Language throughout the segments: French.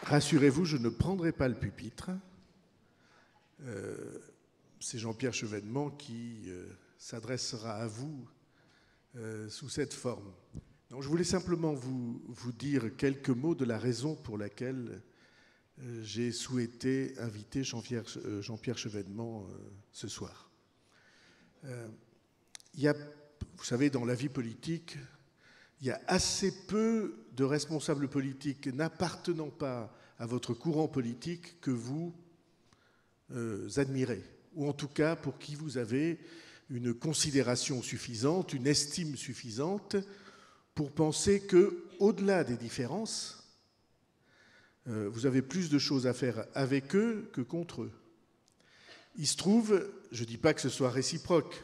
Rassurez-vous, je ne prendrai pas le pupitre. C'est Jean-Pierre Chevènement qui s'adressera à vous sous cette forme. Donc, je voulais simplement vous dire quelques mots de la raison pour laquelle j'ai souhaité inviter Jean-Pierre Chevènement ce soir. Vous savez, dans la vie politique, il y a assez peu de responsables politiques n'appartenant pas à votre courant politique que vous admirez, ou en tout cas pour qui vous avez une considération suffisante, une estime suffisante pour penser qu'au-delà des différences, vous avez plus de choses à faire avec eux que contre eux. Il se trouve, je ne dis pas que ce soit réciproque,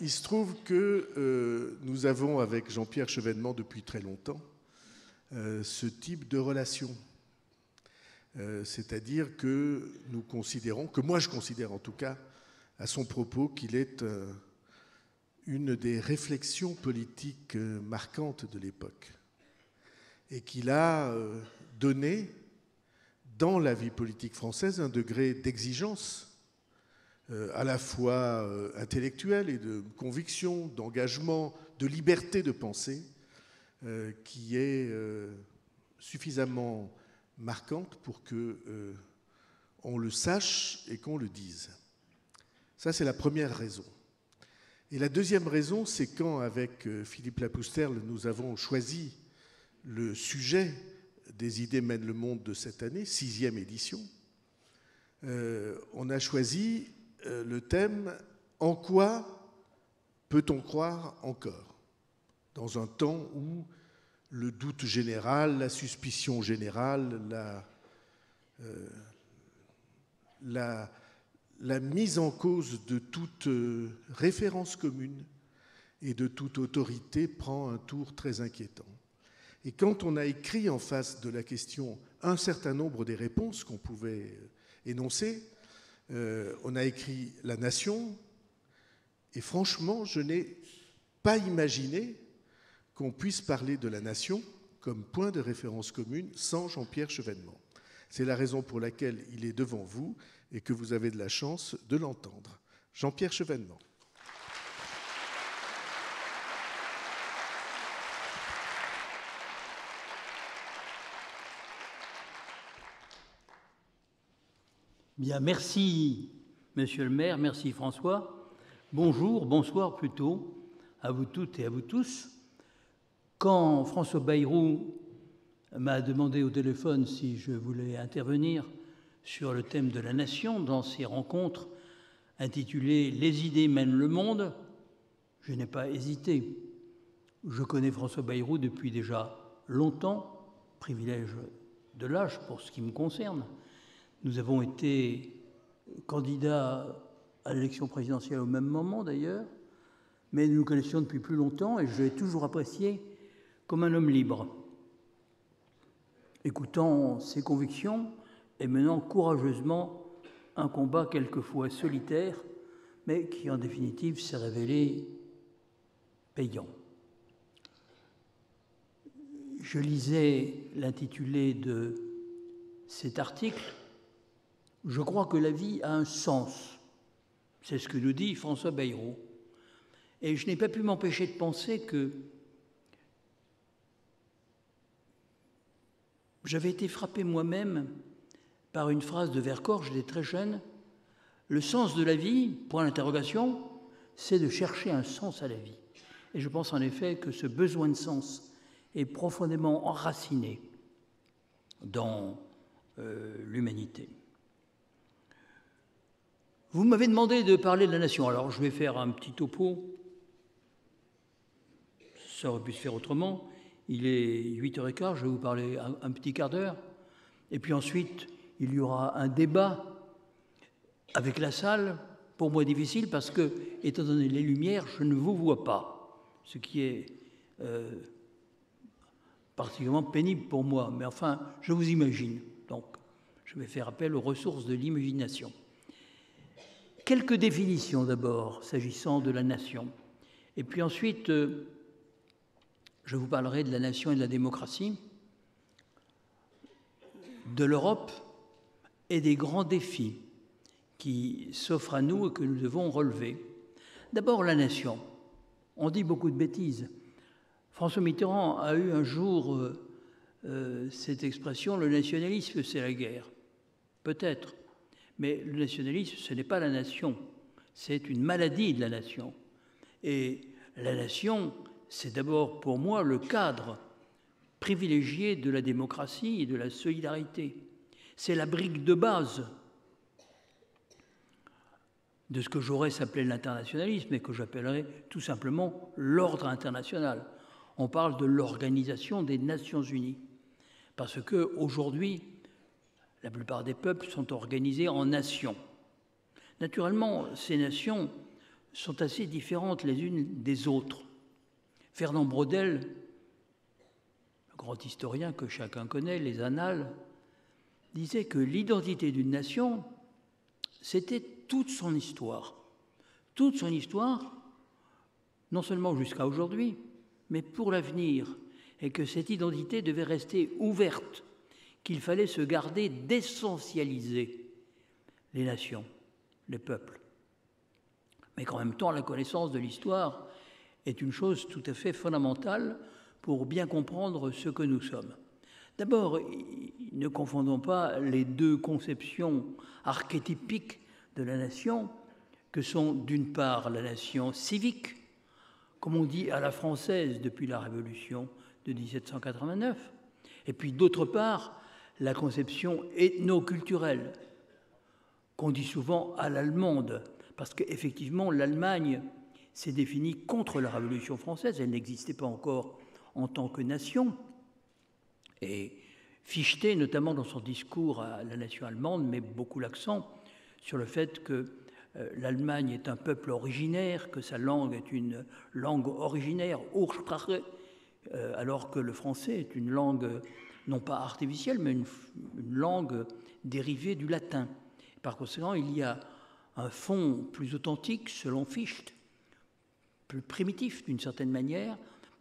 il se trouve que nous avons avec Jean-Pierre Chevènement depuis très longtemps ce type de relation. C'est-à-dire que nous considérons, que moi je considère en tout cas, à son propos, qu'il est une des réflexions politiques marquantes de l'époque et qu'il a donné dans la vie politique française un degré d'exigence à la fois intellectuelle et de conviction, d'engagement, de liberté de penser qui est suffisamment marquante pour qu'on le sache et qu'on le dise. Ça, c'est la première raison. Et la deuxième raison, c'est quand, avec Philippe Lapousterle, nous avons choisi le sujet des idées mènent le monde de cette année, 6e édition, on a choisi le thème « En quoi peut-on croire encore ?» dans un temps où le doute général, la suspicion générale, la mise en cause de toute référence commune et de toute autorité prend un tour très inquiétant. Et quand on a écrit en face de la question un certain nombre des réponses qu'on pouvait énoncer, on a écrit la nation, et franchement, je n'ai pas imaginé qu'on puisse parler de la nation comme point de référence commune sans Jean-Pierre Chevènement. C'est la raison pour laquelle il est devant vous et que vous avez de la chance de l'entendre. Jean-Pierre Chevènement. Bien, merci, Monsieur le maire, merci François. Bonjour, bonsoir plutôt, à vous toutes et à vous tous. Quand François Bayrou m'a demandé au téléphone si je voulais intervenir sur le thème de la nation dans ces rencontres intitulées « Les idées mènent le monde », je n'ai pas hésité. Je connais François Bayrou depuis déjà longtemps, privilège de l'âge pour ce qui me concerne. Nous avons été candidats à l'élection présidentielle au même moment d'ailleurs, mais nous nous connaissions depuis plus longtemps et je l'ai toujours apprécié comme un homme libre, écoutant ses convictions et menant courageusement un combat quelquefois solitaire, mais qui en définitive s'est révélé payant. Je lisais l'intitulé de cet article. Je crois que la vie a un sens. C'est ce que nous dit François Bayrou. Et je n'ai pas pu m'empêcher de penser que j'avais été frappé moi-même par une phrase de Vercors, j'étais très jeune. Le sens de la vie, point d'interrogation, c'est de chercher un sens à la vie. Et je pense en effet que ce besoin de sens est profondément enraciné dans l'humanité. Vous m'avez demandé de parler de la nation. Alors, je vais faire un petit topo. Ça aurait pu se faire autrement. Il est 8h15, je vais vous parler un petit quart d'heure. Et puis ensuite, il y aura un débat avec la salle, pour moi difficile, parce que, étant donné les lumières, je ne vous vois pas. Ce qui est particulièrement pénible pour moi. Mais enfin, je vous imagine. Donc, je vais faire appel aux ressources de l'imagination. Quelques définitions d'abord, s'agissant de la nation. Et puis ensuite, je vous parlerai de la nation et de la démocratie. de l'Europe et des grands défis qui s'offrent à nous et que nous devons relever. D'abord, la nation. On dit beaucoup de bêtises. François Mitterrand a eu un jour cette expression, le nationalisme, c'est la guerre. Peut-être. Mais le nationalisme, ce n'est pas la nation. C'est une maladie de la nation. Et la nation, c'est d'abord pour moi le cadre privilégié de la démocratie et de la solidarité. C'est la brique de base de ce que Jaurès appelait l'internationalisme et que j'appellerais tout simplement l'ordre international. On parle de l'Organisation des Nations Unies. Parce qu'aujourd'hui, la plupart des peuples sont organisés en nations. Naturellement, ces nations sont assez différentes les unes des autres. Fernand Braudel, le grand historien que chacun connaît, les Annales, disait que l'identité d'une nation, c'était toute son histoire. Toute son histoire, non seulement jusqu'à aujourd'hui, mais pour l'avenir, et que cette identité devait rester ouverte, qu'il fallait se garder d'essentialiser les nations, les peuples. Mais qu'en même temps, la connaissance de l'histoire est une chose tout à fait fondamentale pour bien comprendre ce que nous sommes. D'abord, ne confondons pas les deux conceptions archétypiques de la nation, que sont d'une part la nation civique, comme on dit à la française depuis la Révolution de 1789, et puis d'autre part la conception ethno-culturelle, qu'on dit souvent à l'allemande, parce qu'effectivement l'Allemagne s'est définie contre la Révolution française, elle n'existait pas encore en tant que nation, et Fichte, notamment dans son discours à la nation allemande, met beaucoup l'accent sur le fait que l'Allemagne est un peuple originaire, que sa langue est une langue originaire, Ursprache, alors que le français est une langue non pas artificielle, mais une langue dérivée du latin. Par conséquent, il y a un fond plus authentique, selon Fichte, plus primitif d'une certaine manière,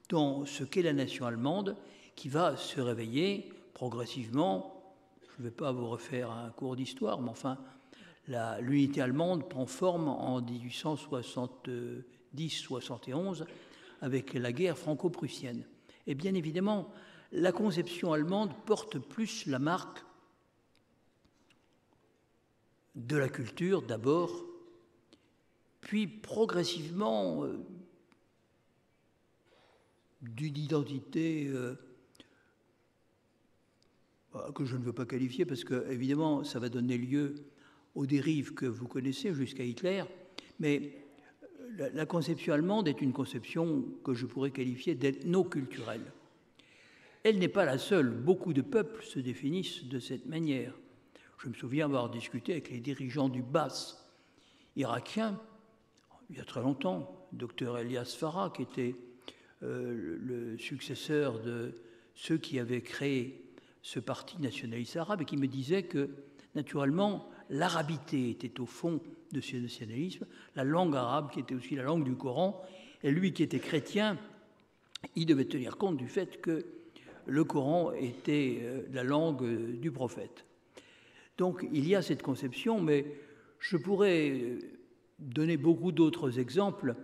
dans ce qu'est la nation allemande, qui va se réveiller progressivement. Je ne vais pas vous refaire un cours d'histoire, mais enfin, l'unité allemande prend forme en 1870-71 avec la guerre franco-prussienne. Et bien évidemment, la conception allemande porte plus la marque de la culture d'abord, puis progressivement d'une identité que je ne veux pas qualifier parce que, évidemment, ça va donner lieu aux dérives que vous connaissez jusqu'à Hitler, mais la conception allemande est une conception que je pourrais qualifier d'ethno-culturelle. Elle n'est pas la seule. Beaucoup de peuples se définissent de cette manière. Je me souviens avoir discuté avec les dirigeants du Baas irakien, il y a très longtemps, Dr Elias Farah, qui était le successeur de ceux qui avaient créé ce parti nationaliste arabe, et qui me disait que, naturellement, l'arabité était au fond de ce nationalisme, la langue arabe qui était aussi la langue du Coran, et lui qui était chrétien, il devait tenir compte du fait que le Coran était la langue du prophète. Donc il y a cette conception, mais je pourrais donner beaucoup d'autres exemples.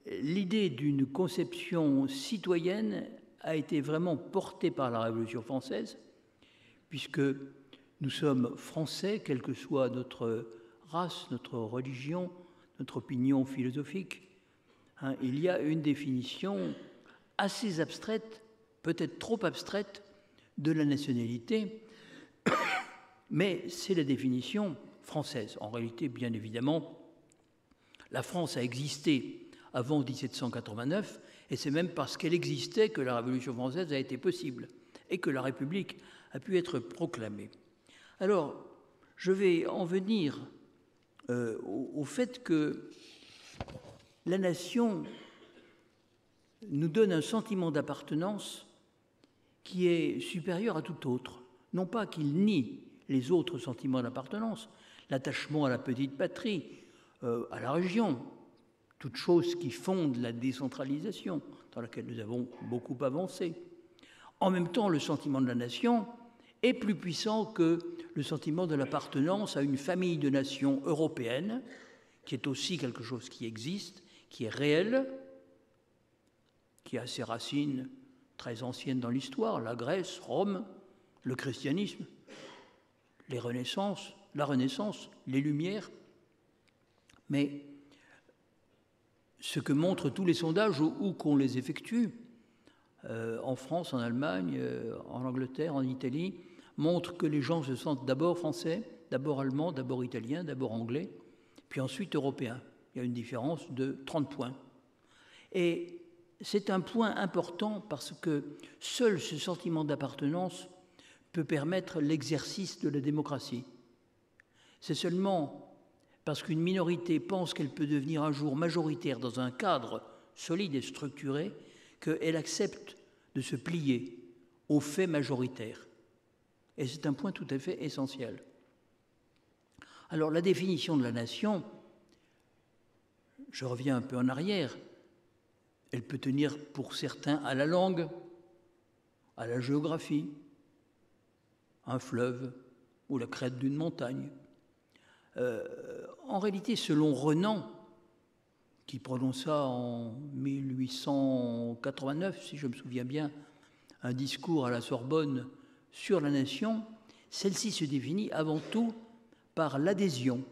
L'idée d'une conception citoyenne a été vraiment portée par la Révolution française, puisque nous sommes français, quelle que soit notre race, notre religion, notre opinion philosophique. Il y a une définition assez abstraite, peut-être trop abstraite, de la nationalité, mais c'est la définition française. En réalité, bien évidemment, la France a existé avant 1789, et c'est même parce qu'elle existait que la Révolution française a été possible et que la République a pu être proclamée. Alors, je vais en venir au fait que la nation nous donne un sentiment d'appartenance qui est supérieur à tout autre. Non pas qu'il nie les autres sentiments d'appartenance, l'attachement à la petite patrie, à la région, toutes choses qui fondent la décentralisation, dans laquelle nous avons beaucoup avancé. En même temps, le sentiment de la nation est plus puissant que le sentiment de l'appartenance à une famille de nations européennes, qui est aussi quelque chose qui existe, qui est réel, qui a ses racines très anciennes dans l'histoire, la Grèce, Rome, le christianisme, la Renaissance, les Lumières. Mais ce que montrent tous les sondages, où qu'on les effectue, en France, en Allemagne, en Angleterre, en Italie, montrent que les gens se sentent d'abord français, d'abord allemands, d'abord italiens, d'abord anglais, puis ensuite européens. Il y a une différence de 30 points. Et c'est un point important parce que seul ce sentiment d'appartenance peut permettre l'exercice de la démocratie. C'est seulement parce qu'une minorité pense qu'elle peut devenir un jour majoritaire dans un cadre solide et structuré qu'elle accepte de se plier aux faits majoritaires. Et c'est un point tout à fait essentiel. Alors la définition de la nation, je reviens un peu en arrière, elle peut tenir pour certains à la langue, à la géographie, un fleuve ou la crête d'une montagne. En réalité, selon Renan, qui prononça en 1889, si je me souviens bien, un discours à la Sorbonne sur la nation, celle-ci se définit avant tout par l'adhésion,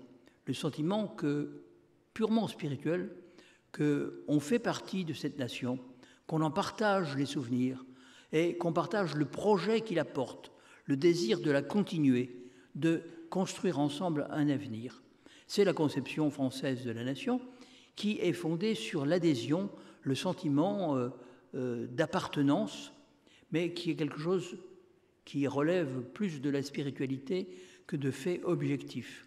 le sentiment purement spirituel qu'on fait partie de cette nation, qu'on en partage les souvenirs et qu'on partage le projet qu'il apporte, le désir de la continuer, de construire ensemble un avenir. C'est la conception française de la nation qui est fondée sur l'adhésion, le sentiment d'appartenance, mais qui est quelque chose qui relève plus de la spiritualité que de faits objectifs.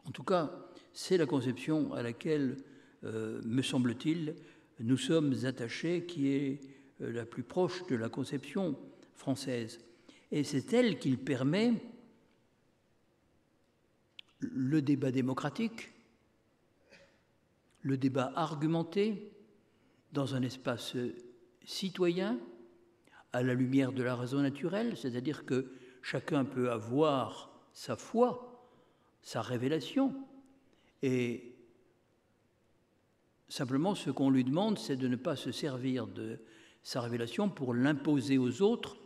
En tout cas, c'est la conception à laquelle, me semble-t-il, nous sommes attachés, qui est la plus proche de la conception française. Et c'est elle qui permet le débat démocratique, le débat argumenté dans un espace citoyen, à la lumière de la raison naturelle, c'est-à-dire que chacun peut avoir sa foi, sa révélation, et simplement ce qu'on lui demande, c'est de ne pas se servir de sa révélation pour l'imposer aux autres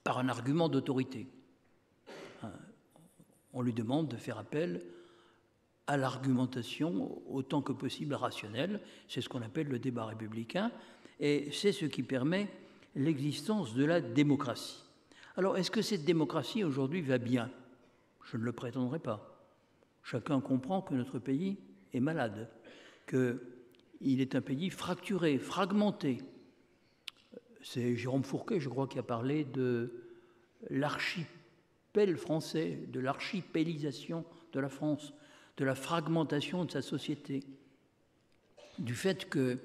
par un argument d'autorité. On lui demande de faire appel à l'argumentation autant que possible rationnelle. C'est ce qu'on appelle le débat républicain, et c'est ce qui permet l'existence de la démocratie. Alors, est-ce que cette démocratie aujourd'hui va bien? Je ne le prétendrai pas. Chacun comprend que notre pays est malade, qu'il est un pays fracturé, fragmenté. C'est Jérôme Fourquet, je crois, qui a parlé de l'archipel français, de l'archipélisation de la France, de la fragmentation de sa société, du fait que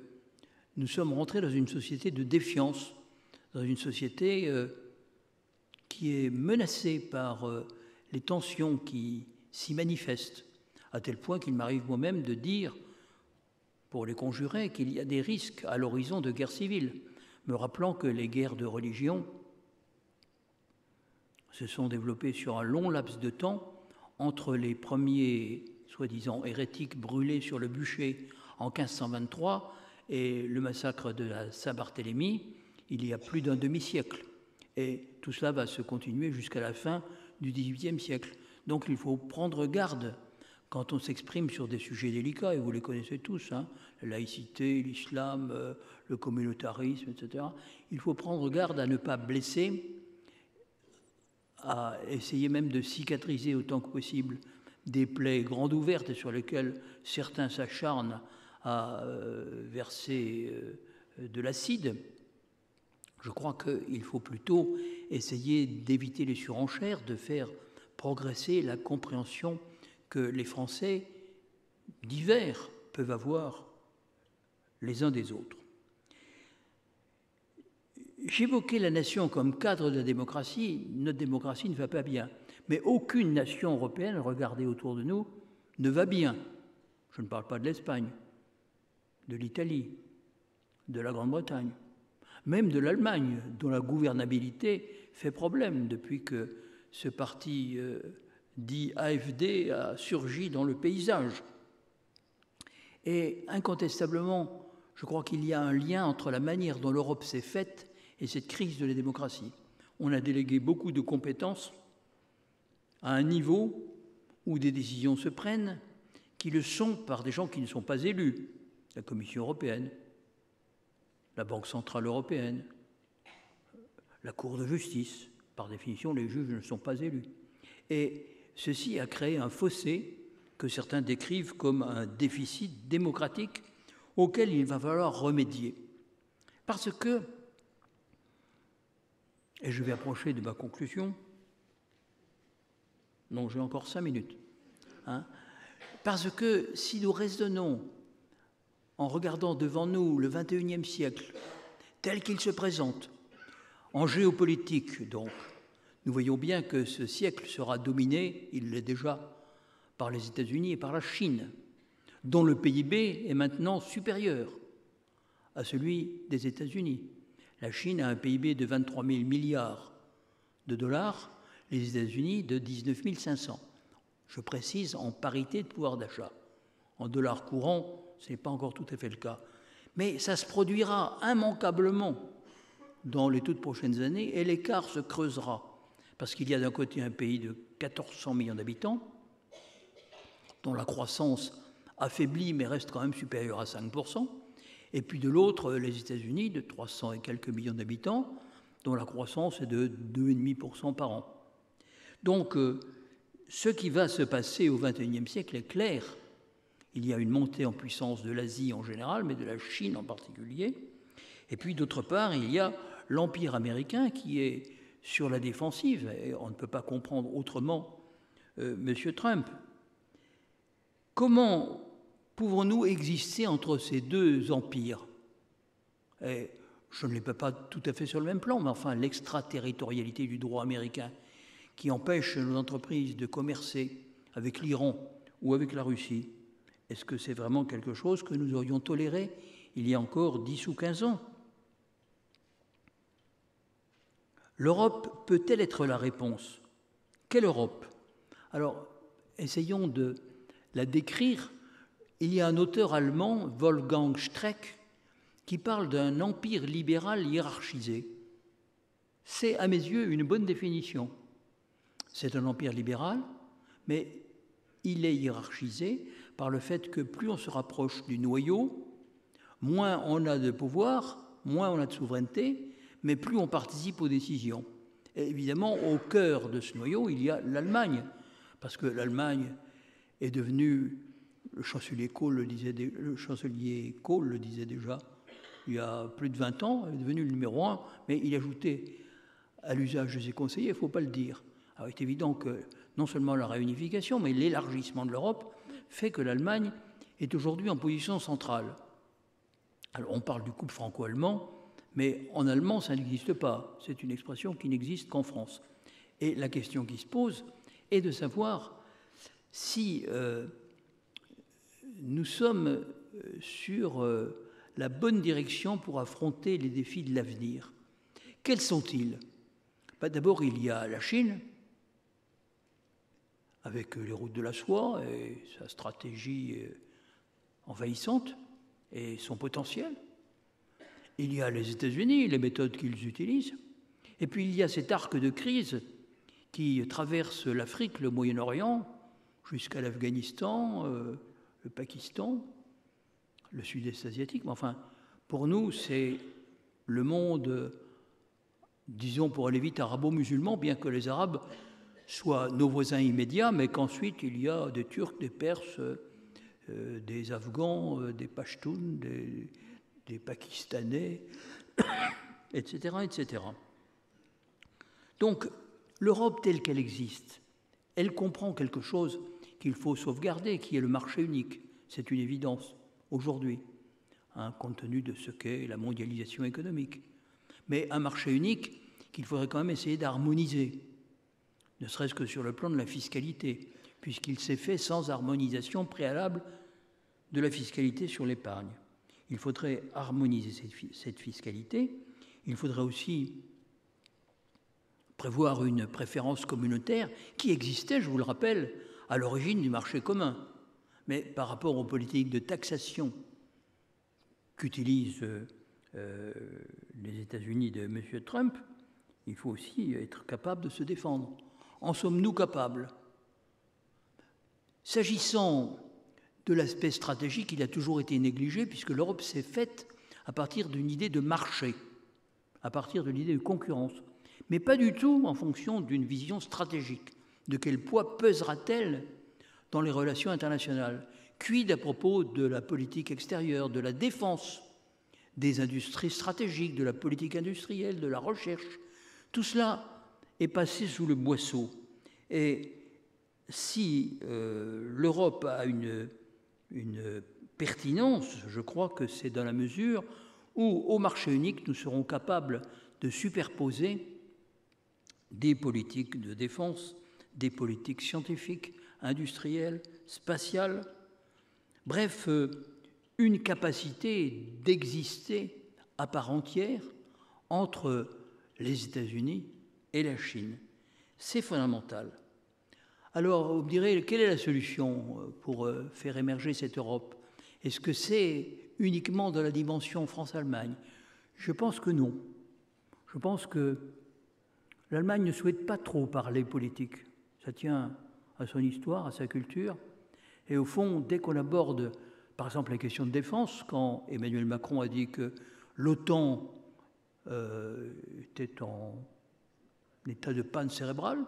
nous sommes rentrés dans une société de défiance, dans une société qui est menacée par les tensions qui s'y manifestent, à tel point qu'il m'arrive moi-même de dire, pour les conjurer, qu'il y a des risques à l'horizon de guerre civile, me rappelant que les guerres de religion se sont développées sur un long laps de temps entre les premiers, soi-disant hérétiques, brûlés sur le bûcher en 1523 et le massacre de la Saint-Barthélemy, il y a plus d'un demi-siècle. Et tout cela va se continuer jusqu'à la fin du XVIIIe siècle. Donc il faut prendre garde quand on s'exprime sur des sujets délicats, et vous les connaissez tous, la laïcité, l'islam, le communautarisme, etc. Il faut prendre garde à ne pas blesser, à essayer même de cicatriser autant que possible des plaies grandes ouvertes sur lesquelles certains s'acharnent à verser de l'acide. Je crois qu'il faut plutôt essayer d'éviter les surenchères, de faire progresser la compréhension que les Français divers peuvent avoir les uns des autres. J'évoquais la nation comme cadre de la démocratie. Notre démocratie ne va pas bien. Mais aucune nation européenne, regardez autour de nous, ne va bien. Je ne parle pas de l'Espagne, de l'Italie, de la Grande-Bretagne. même de l'Allemagne, dont la gouvernabilité fait problème depuis que ce parti dit AfD a surgi dans le paysage. Et incontestablement, je crois qu'il y a un lien entre la manière dont l'Europe s'est faite et cette crise de la démocratie. On a délégué beaucoup de compétences à un niveau où des décisions se prennent qui le sont par des gens qui ne sont pas élus. La Commission européenne, la Banque centrale européenne, la Cour de justice. Par définition, les juges ne sont pas élus. Et ceci a créé un fossé que certains décrivent comme un déficit démocratique auquel il va falloir remédier. Parce que, et je vais approcher de ma conclusion, non, j'ai encore 5 minutes, parce que si nous raisonnons en regardant devant nous le XXIe siècle tel qu'il se présente, en géopolitique donc, nous voyons bien que ce siècle sera dominé, il l'est déjà, par les États-Unis et par la Chine, dont le PIB est maintenant supérieur à celui des États-Unis. La Chine a un PIB de 23 000 milliards de dollars, les États-Unis de 19 500. Je précise en parité de pouvoir d'achat. En dollars courants, ce n'est pas encore tout à fait le cas. Mais ça se produira immanquablement dans les toutes prochaines années et l'écart se creusera. Parce qu'il y a d'un côté un pays de 1400 millions d'habitants, dont la croissance affaiblie mais reste quand même supérieure à 5%, et puis de l'autre, les États-Unis, de 300 et quelques millions d'habitants, dont la croissance est de 2,5% par an. Donc, ce qui va se passer au XXIe siècle est clair. Il y a une montée en puissance de l'Asie en général, mais de la Chine en particulier. Et puis, d'autre part, il y a l'Empire américain qui est sur la défensive, et on ne peut pas comprendre autrement M. Trump. Comment pouvons-nous exister entre ces deux empires? Et je ne les peux pas tout à fait sur le même plan, mais enfin, l'extraterritorialité du droit américain qui empêche nos entreprises de commercer avec l'Iran ou avec la Russie, est-ce que c'est vraiment quelque chose que nous aurions toléré il y a encore 10 ou 15 ans? L'Europe peut-elle être la réponse? Quelle Europe? Alors, essayons de la décrire. Il y a un auteur allemand, Wolfgang Streeck, qui parle d'un empire libéral hiérarchisé. C'est, à mes yeux, une bonne définition. C'est un empire libéral, mais il est hiérarchisé par le fait que plus on se rapproche du noyau, moins on a de pouvoir, moins on a de souveraineté, mais plus on participe aux décisions. Et évidemment, au cœur de ce noyau, il y a l'Allemagne, parce que l'Allemagne est devenue, le chancelier Kohl le disait déjà, il y a plus de 20 ans, elle est devenue le numéro 1, mais il ajoutait à l'usage de ses conseillers, il ne faut pas le dire. Alors, il est évident que non seulement la réunification, mais l'élargissement de l'Europe fait que l'Allemagne est aujourd'hui en position centrale. Alors, on parle du couple franco-allemand, mais en allemand, ça n'existe pas. C'est une expression qui n'existe qu'en France. Et la question qui se pose est de savoir si nous sommes sur la bonne direction pour affronter les défis de l'avenir. Quels sont-ils? D'abord, il y a la Chine, avec les routes de la soie et sa stratégie envahissante et son potentiel. Il y a les États-Unis, les méthodes qu'ils utilisent. Et puis il y a cet arc de crise qui traverse l'Afrique, le Moyen-Orient, jusqu'à l'Afghanistan, le Pakistan, le Sud-Est asiatique. Mais enfin, pour nous, c'est le monde, disons pour aller vite, arabo-musulman, bien que les Arabes soient nos voisins immédiats, mais qu'ensuite il y a des Turcs, des Perses, des Afghans, des Pashtuns, des Pakistanais, etc., etc. Donc, l'Europe telle qu'elle existe, elle comprend quelque chose qu'il faut sauvegarder, qui est le marché unique. C'est une évidence aujourd'hui, compte tenu de ce qu'est la mondialisation économique. Mais un marché unique qu'il faudrait quand même essayer d'harmoniser, ne serait-ce que sur le plan de la fiscalité, puisqu'il s'est fait sans harmonisation préalable de la fiscalité sur l'épargne. Il faudrait harmoniser cette fiscalité, il faudrait aussi prévoir une préférence communautaire qui existait, je vous le rappelle, à l'origine du marché commun. Mais par rapport aux politiques de taxation qu'utilisent les États-Unis de M. Trump, il faut aussi être capable de se défendre. En sommes-nous capables? S'agissant de l'aspect stratégique, il a toujours été négligé puisque l'Europe s'est faite à partir d'une idée de marché, à partir de l'idée de concurrence, mais pas du tout en fonction d'une vision stratégique. De quel poids pesera-t-elle dans les relations internationales? Quid à propos de la politique extérieure, de la défense, des industries stratégiques, de la politique industrielle, de la recherche? Tout cela est passé sous le boisseau. Et si l'Europe a une pertinence, je crois que c'est dans la mesure où, au marché unique, nous serons capables de superposer des politiques de défense, des politiques scientifiques, industrielles, spatiales, bref, une capacité d'exister à part entière entre les États-Unis et la Chine. C'est fondamental. Alors, vous me direz, quelle est la solution pour faire émerger cette Europe? Est-ce que c'est uniquement dans la dimension France-Allemagne? Je pense que non. Je pense que l'Allemagne ne souhaite pas trop parler politique. Ça tient à son histoire, à sa culture. Et au fond, dès qu'on aborde, par exemple, la question de défense, quand Emmanuel Macron a dit que l'OTAN était en état de panne cérébrale,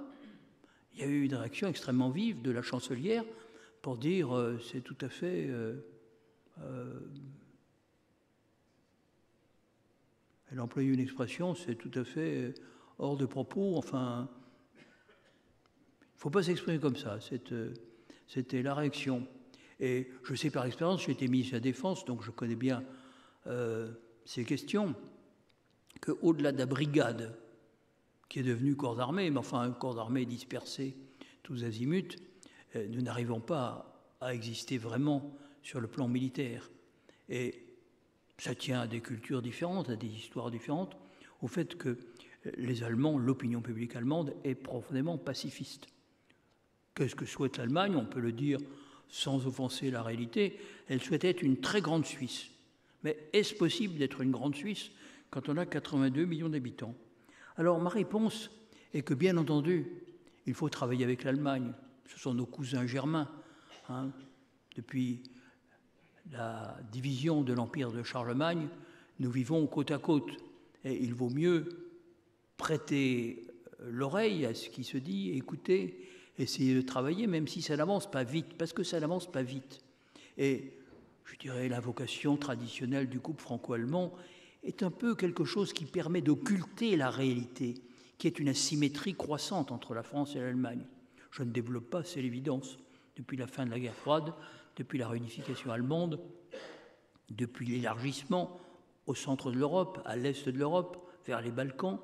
il y a eu une réaction extrêmement vive de la chancelière pour dire c'est tout à fait... elle a employé une expression, c'est tout à fait hors de propos, enfin... Il ne faut pas s'exprimer comme ça, c'était la réaction. Et je sais par expérience, j'ai été ministre de la Défense, donc je connais bien ces questions, qu'au-delà de la brigade, qui est devenue corps d'armée, mais enfin un corps d'armée dispersé tous azimuts, nous n'arrivons pas à exister vraiment sur le plan militaire. Et ça tient à des cultures différentes, à des histoires différentes, au fait que les Allemands, l'opinion publique allemande est profondément pacifiste. Qu'est-ce que souhaite l'Allemagne? On peut le dire sans offenser la réalité. Elle souhaite être une très grande Suisse. Mais est-ce possible d'être une grande Suisse quand on a 82 millions d'habitants? Alors ma réponse est que, bien entendu, il faut travailler avec l'Allemagne. Ce sont nos cousins germains. Hein. Depuis la division de l'Empire de Charlemagne, nous vivons côte à côte. Et il vaut mieux prêter l'oreille à ce qui se dit, écouter, essayer de travailler, même si ça n'avance pas vite, parce que ça n'avance pas vite. Et je dirais l'invocation traditionnelle du couple franco-allemand est un peu quelque chose qui permet d'occulter la réalité, qui est une asymétrie croissante entre la France et l'Allemagne. Je ne développe pas, c'est l'évidence. Depuis la fin de la guerre froide, depuis la réunification allemande, depuis l'élargissement au centre de l'Europe, à l'est de l'Europe, vers les Balkans,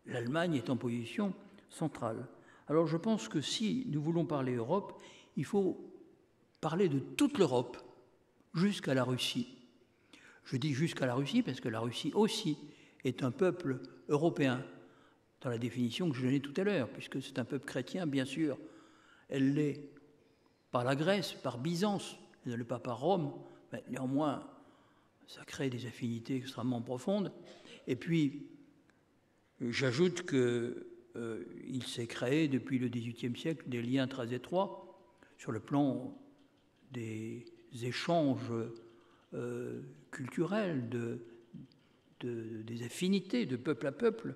l'Allemagne est en position centrale. Alors je pense que si nous voulons parler Europe, il faut parler de toute l'Europe, jusqu'à la Russie. Je dis jusqu'à la Russie parce que la Russie aussi est un peuple européen, dans la définition que je donnais tout à l'heure, puisque c'est un peuple chrétien, bien sûr. Elle l'est par la Grèce, par Byzance, elle ne l'est pas par Rome, mais néanmoins, ça crée des affinités extrêmement profondes. Et puis, j'ajoute qu'il s'est créé depuis le XVIIIe siècle des liens très étroits sur le plan des échanges culturels, des affinités de peuple à peuple,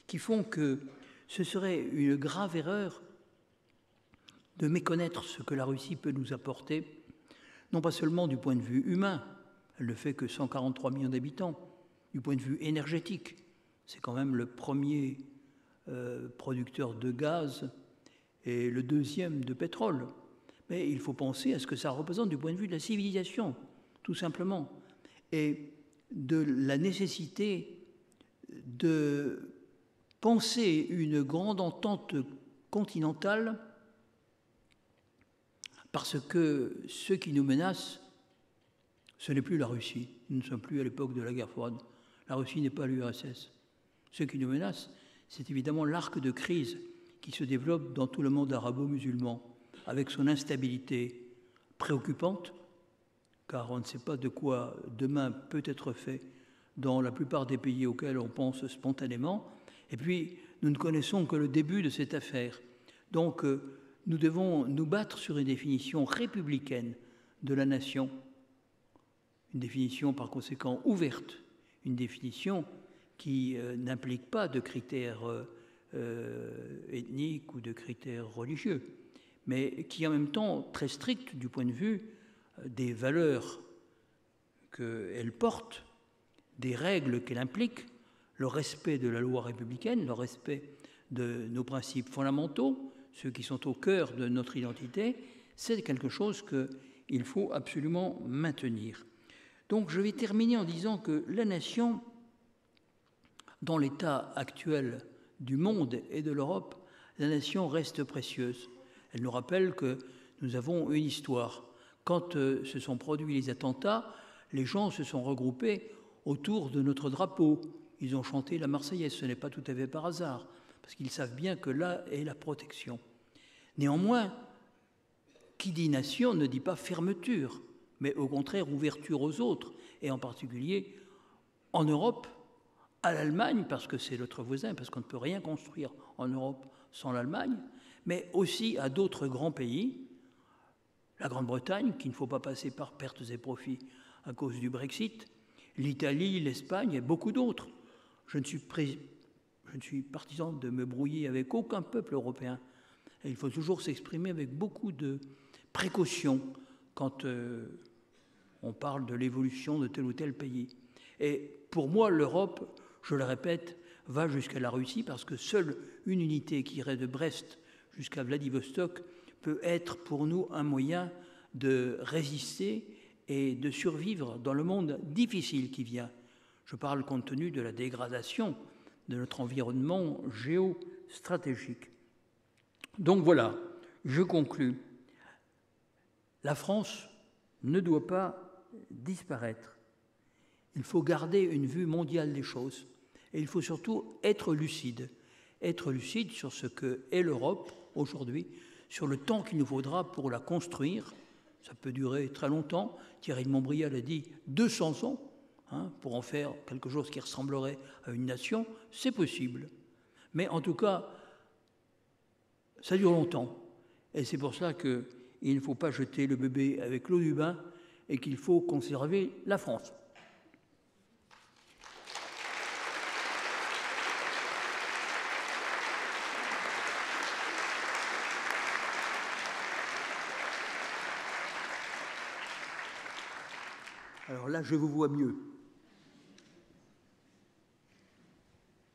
qui font que ce serait une grave erreur de méconnaître ce que la Russie peut nous apporter, non pas seulement du point de vue humain, elle ne fait que 143 millions d'habitants, du point de vue énergétique, c'est quand même le premier producteur de gaz et le deuxième de pétrole. Mais il faut penser à ce que ça représente du point de vue de la civilisation, tout simplement, et de la nécessité de penser une grande entente continentale, parce que ce qui nous menace, ce n'est plus la Russie. Nous ne sommes plus à l'époque de la guerre froide. La Russie n'est pas l'URSS. Ce qui nous menace, c'est évidemment l'arc de crise qui se développe dans tout le monde arabo-musulman, avec son instabilité préoccupante, car on ne sait pas de quoi demain peut être fait dans la plupart des pays auxquels on pense spontanément. Et puis, nous ne connaissons que le début de cette affaire. Donc, nous devons nous battre sur une définition républicaine de la nation, une définition par conséquent ouverte, une définition qui n'implique pas de critères ethniques ou de critères religieux, mais qui est en même temps très stricte du point de vue des valeurs qu'elle porte, des règles qu'elle implique, le respect de la loi républicaine, le respect de nos principes fondamentaux, ceux qui sont au cœur de notre identité, c'est quelque chose qu'il faut absolument maintenir. Donc je vais terminer en disant que la nation, dans l'état actuel du monde et de l'Europe, la nation reste précieuse. Elle nous rappelle que nous avons une histoire. Quand se sont produits les attentats, les gens se sont regroupés autour de notre drapeau. Ils ont chanté la Marseillaise, ce n'est pas tout à fait par hasard, parce qu'ils savent bien que là est la protection. Néanmoins, qui dit nation ne dit pas fermeture, mais au contraire ouverture aux autres, et en particulier en Europe, à l'Allemagne, parce que c'est notre voisin, parce qu'on ne peut rien construire en Europe sans l'Allemagne, mais aussi à d'autres grands pays, la Grande-Bretagne, qu'il ne faut pas passer par pertes et profits à cause du Brexit, l'Italie, l'Espagne et beaucoup d'autres. Je ne suis partisan de me brouiller avec aucun peuple européen. Et il faut toujours s'exprimer avec beaucoup de précaution quand on parle de l'évolution de tel ou tel pays. Et pour moi, l'Europe, je le répète, va jusqu'à la Russie parce que seule une unité qui irait de Brest jusqu'à Vladivostok peut être pour nous un moyen de résister et de survivre dans le monde difficile qui vient. Je parle compte tenu de la dégradation de notre environnement géostratégique. Donc voilà, je conclus. La France ne doit pas disparaître. Il faut garder une vue mondiale des choses. Et il faut surtout être lucide sur ce qu'est l'Europe aujourd'hui, sur le temps qu'il nous faudra pour la construire. Ça peut durer très longtemps. Thierry de Montbrial a dit 200 ans pour en faire quelque chose qui ressemblerait à une nation. C'est possible. Mais en tout cas, ça dure longtemps. Et c'est pour cela qu'il ne faut pas jeter le bébé avec l'eau du bain et qu'il faut conserver la France. Alors là, je vous vois mieux.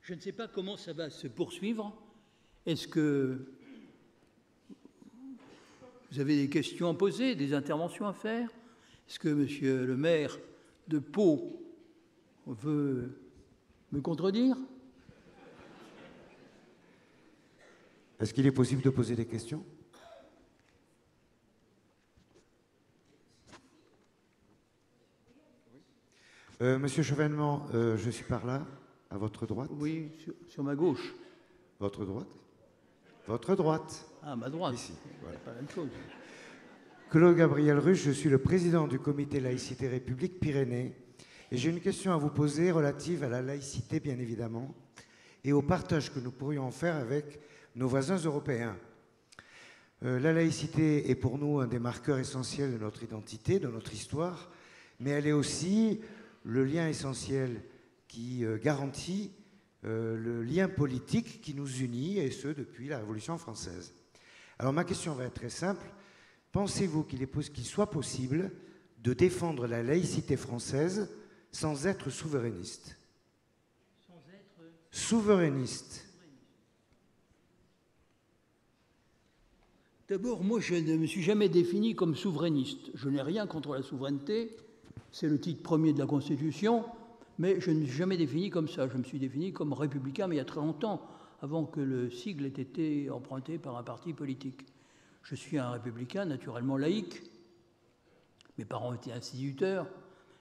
Je ne sais pas comment ça va se poursuivre. Est-ce que vous avez des questions à poser, des interventions à faire? Est-ce que monsieur le maire de Pau veut me contredire? Est-ce qu'il est possible de poser des questions? Monsieur Chevènement, je suis par là, à votre droite. Oui, sur ma gauche. Votre droite? Votre droite. Ah, ma droite. Ici, voilà. C'est pas la même chose. Claude Gabriel Ruche, je suis le président du comité Laïcité République Pyrénées. Et j'ai une question à vous poser relative à la laïcité, bien évidemment, et au partage que nous pourrions en faire avec nos voisins européens. La laïcité est pour nous un des marqueurs essentiels de notre identité, de notre histoire, mais elle est aussi le lien essentiel qui garantit le lien politique qui nous unit, et ce, depuis la Révolution française. Alors ma question va être très simple. Pensez-vous qu'il soit possible de défendre la laïcité française sans être souverainiste? Sans être souverainiste. D'abord, moi, je ne me suis jamais défini comme souverainiste. Je n'ai rien contre la souveraineté. C'est le titre premier de la Constitution, mais je ne me suis jamais défini comme ça. Je me suis défini comme républicain, mais il y a très longtemps, avant que le sigle ait été emprunté par un parti politique. Je suis un républicain, naturellement laïque. Mes parents étaient instituteurs,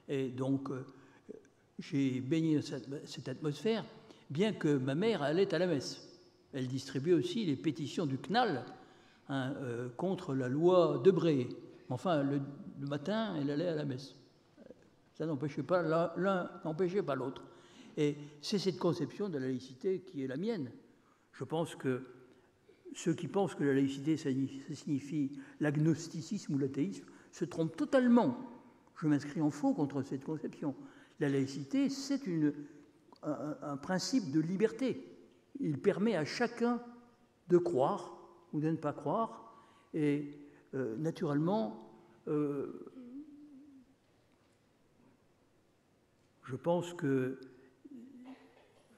et donc j'ai baigné dans cette atmosphère. bien que ma mère allait à la messe. Elle distribuait aussi les pétitions du CNAL contre la loi Debré. Enfin, le matin, elle allait à la messe. Ça n'empêchait pas l'un n'empêchait pas l'autre. Et c'est cette conception de la laïcité qui est la mienne. Je pense que ceux qui pensent que la laïcité, ça signifie l'agnosticisme ou l'athéisme, se trompent totalement. Je m'inscris en faux contre cette conception. La laïcité, c'est un principe de liberté. Il permet à chacun de croire ou de ne pas croire. Et naturellement, je pense que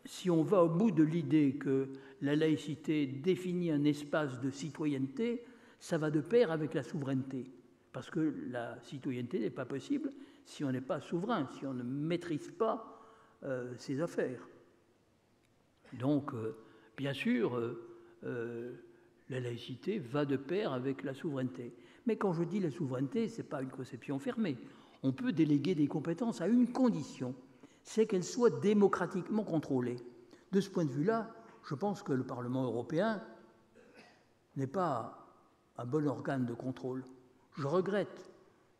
si on va au bout de l'idée que la laïcité définit un espace de citoyenneté, ça va de pair avec la souveraineté. Parce que la citoyenneté n'est pas possible si on n'est pas souverain, si on ne maîtrise pas ses affaires. Donc, bien sûr, la laïcité va de pair avec la souveraineté. Mais quand je dis la souveraineté, ce n'est pas une conception fermée. On peut déléguer des compétences à une condition, c'est qu'elles soient démocratiquement contrôlées. De ce point de vue-là, je pense que le Parlement européen n'est pas un bon organe de contrôle. Je regrette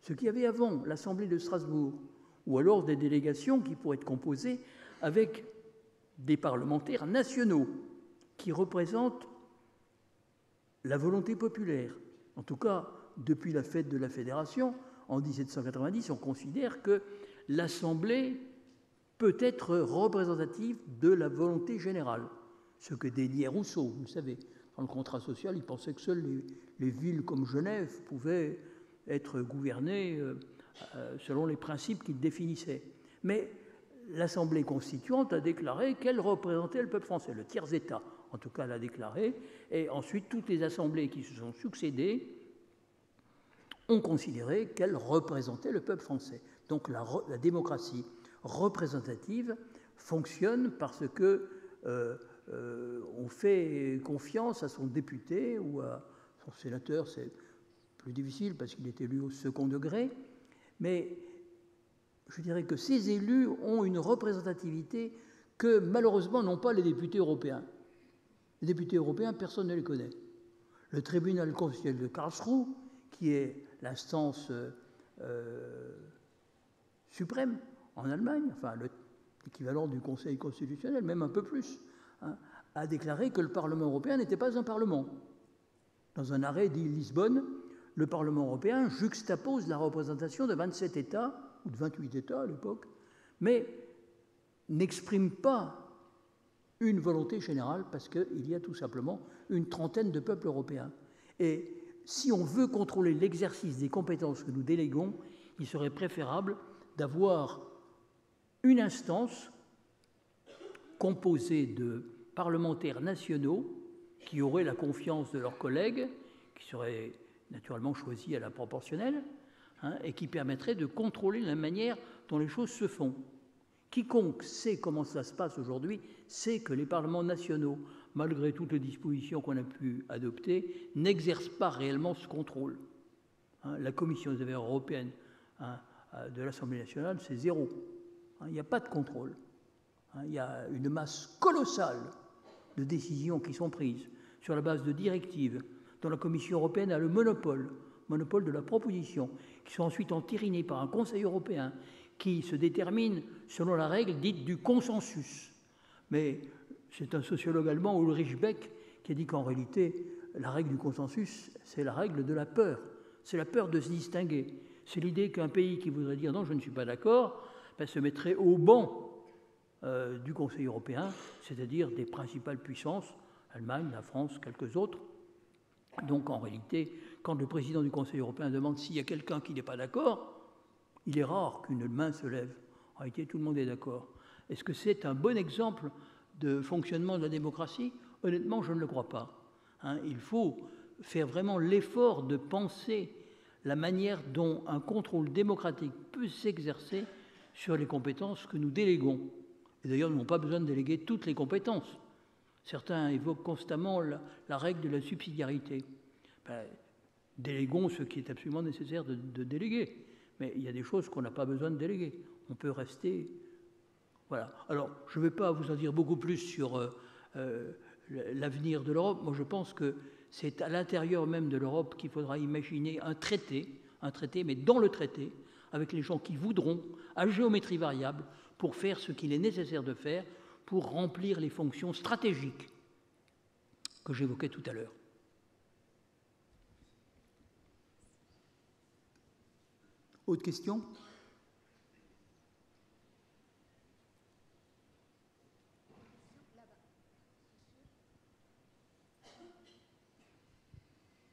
ce qu'il y avait avant, l'Assemblée de Strasbourg, ou alors des délégations qui pourraient être composées avec des parlementaires nationaux qui représentent la volonté populaire. En tout cas, depuis la fête de la Fédération, en 1790, on considère que l'Assemblée peut être représentative de la volonté générale. Ce que déniait Rousseau, vous le savez. Dans le contrat social, il pensait que seules les villes comme Genève pouvaient être gouvernées selon les principes qu'il définissait. Mais l'Assemblée constituante a déclaré qu'elle représentait le peuple français, le tiers-État, en tout cas l'a déclaré, et ensuite toutes les assemblées qui se sont succédées ont considéré qu'elle représentait le peuple français. Donc la démocratie représentative fonctionne parce que on fait confiance à son député ou à son sénateur, c'est plus difficile parce qu'il est élu au second degré, mais je dirais que ces élus ont une représentativité que malheureusement n'ont pas les députés européens. Les députés européens, personne ne les connaît. Le tribunal constitutionnel de Karlsruhe, qui est l'instance suprême en Allemagne, enfin l'équivalent du Conseil constitutionnel, même un peu plus, a déclaré que le Parlement européen n'était pas un Parlement. Dans un arrêt dit Lisbonne, le Parlement européen juxtapose la représentation de 27 États, ou de 28 États à l'époque, mais n'exprime pas une volonté générale parce qu'il y a tout simplement une trentaine de peuples européens. Et si on veut contrôler l'exercice des compétences que nous déléguons, il serait préférable d'avoir une instance composée de parlementaires nationaux qui auraient la confiance de leurs collègues, qui seraient naturellement choisis à la proportionnelle, et qui permettrait de contrôler la manière dont les choses se font. Quiconque sait comment ça se passe aujourd'hui sait que les parlements nationaux, malgré toutes les dispositions qu'on a pu adopter, n'exercent pas réellement ce contrôle. La Commission des affaires européennes de l'Assemblée nationale, c'est zéro. Il n'y a pas de contrôle. Il y a une masse colossale de décisions qui sont prises sur la base de directives dont la Commission européenne a le monopole de la proposition, qui sont ensuite entérinées par un Conseil européen qui se détermine selon la règle dite du consensus. Mais c'est un sociologue allemand, Ulrich Beck, qui a dit qu'en réalité, la règle du consensus, c'est la règle de la peur. C'est la peur de se distinguer. C'est l'idée qu'un pays qui voudrait dire « non, je ne suis pas d'accord », se mettrait au banc du Conseil européen, c'est-à-dire des principales puissances, l'Allemagne, la France, quelques autres. Donc en réalité, quand le président du Conseil européen demande s'il y a quelqu'un qui n'est pas d'accord, il est rare qu'une main se lève. En réalité, tout le monde est d'accord. Est-ce que c'est un bon exemple de fonctionnement de la démocratie ? Honnêtement, je ne le crois pas. Il faut faire vraiment l'effort de penser la manière dont un contrôle démocratique peut s'exercer sur les compétences que nous déléguons. Et d'ailleurs, nous n'avons pas besoin de déléguer toutes les compétences. Certains évoquent constamment la règle de la subsidiarité. Déléguons ce qui est absolument nécessaire de déléguer. Mais il y a des choses qu'on n'a pas besoin de déléguer. On peut rester Voilà. Alors, je ne vais pas vous en dire beaucoup plus sur l'avenir de l'Europe. Moi, je pense que c'est à l'intérieur même de l'Europe qu'il faudra imaginer un traité, mais dans le traité, avec les gens qui voudront, à géométrie variable, pour faire ce qu'il est nécessaire de faire pour remplir les fonctions stratégiques que j'évoquais tout à l'heure. Autre question ?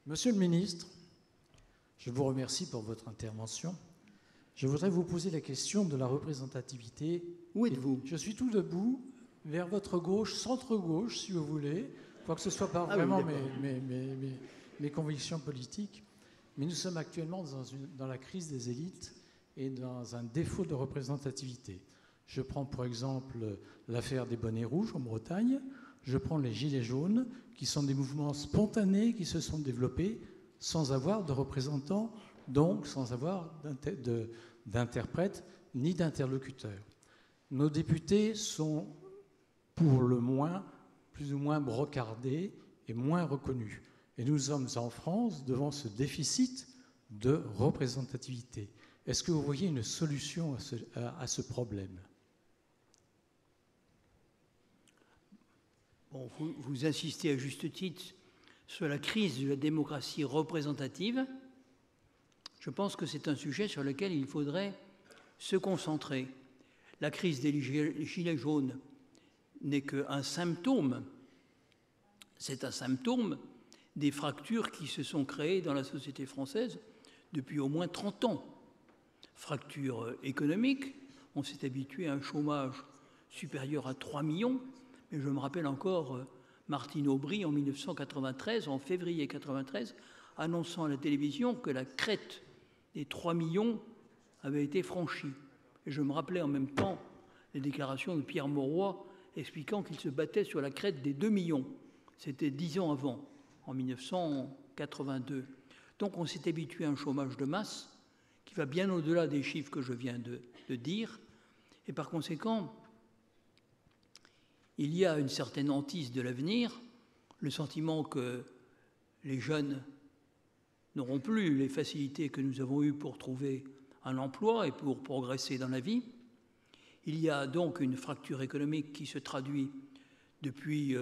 Monsieur le ministre, je vous remercie pour votre intervention. Je voudrais vous poser la question de la représentativité. Où êtes-vous ? Je suis tout debout, vers votre gauche, centre-gauche, si vous voulez, quoique ce ne soit pas vraiment mes convictions politiques. Mais nous sommes actuellement dans la crise des élites et dans un défaut de représentativité. Je prends pour exemple l'affaire des bonnets rouges en Bretagne. Je prends les gilets jaunes, qui sont des mouvements spontanés qui se sont développés sans avoir de représentants, donc sans avoir d'interprètes ni d'interlocuteurs. Nos députés sont, pour le moins, plus ou moins brocardés et moins reconnus. Et nous sommes en France devant ce déficit de représentativité. Est-ce que vous voyez une solution à ce problème ? Bon, vous insistez à juste titre sur la crise de la démocratie représentative. Je pense que c'est un sujet sur lequel il faudrait se concentrer. La crise des gilets jaunes n'est qu'un symptôme. C'est un symptôme des fractures qui se sont créées dans la société française depuis au moins 30 ans. Fractures économiques, on s'est habitué à un chômage supérieur à 3 millions. Et je me rappelle encore Martine Aubry en 1993, en février 1993, annonçant à la télévision que la crête des 3 millions avait été franchie. Et je me rappelais en même temps les déclarations de Pierre Mauroy expliquant qu'il se battait sur la crête des 2 millions. C'était 10 ans avant, en 1982. Donc on s'est habitué à un chômage de masse qui va bien au-delà des chiffres que je viens de dire. Et par conséquent, il y a une certaine hantise de l'avenir, le sentiment que les jeunes n'auront plus les facilités que nous avons eues pour trouver un emploi et pour progresser dans la vie. Il y a donc une fracture économique qui se traduit depuis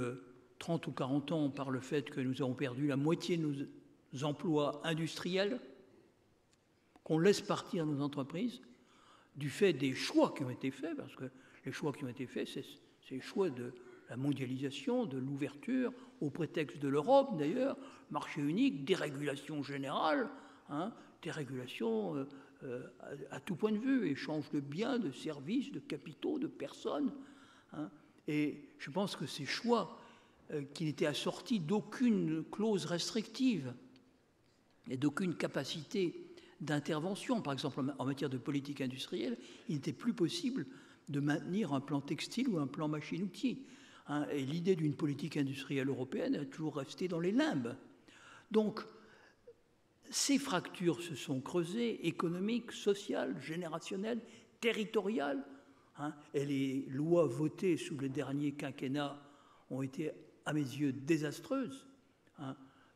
30 ou 40 ans par le fait que nous avons perdu la moitié de nos emplois industriels, qu'on laisse partir nos entreprises, du fait des choix qui ont été faits, parce que les choix qui ont été faits, c'est le choix de la mondialisation, de l'ouverture, au prétexte de l'Europe d'ailleurs, marché unique, dérégulation générale, dérégulation à tout point de vue, échange de biens, de services, de capitaux, de personnes. Et je pense que ces choix qui n'étaient assortis d'aucune clause restrictive et d'aucune capacité d'intervention, par exemple en matière de politique industrielle, il n'était plus possible de maintenir un plan textile ou un plan machine-outil. Et l'idée d'une politique industrielle européenne a toujours resté dans les limbes. Donc, ces fractures se sont creusées, économiques, sociales, générationnelles, territoriales. Et les lois votées sous le dernier quinquennat ont été, à mes yeux, désastreuses.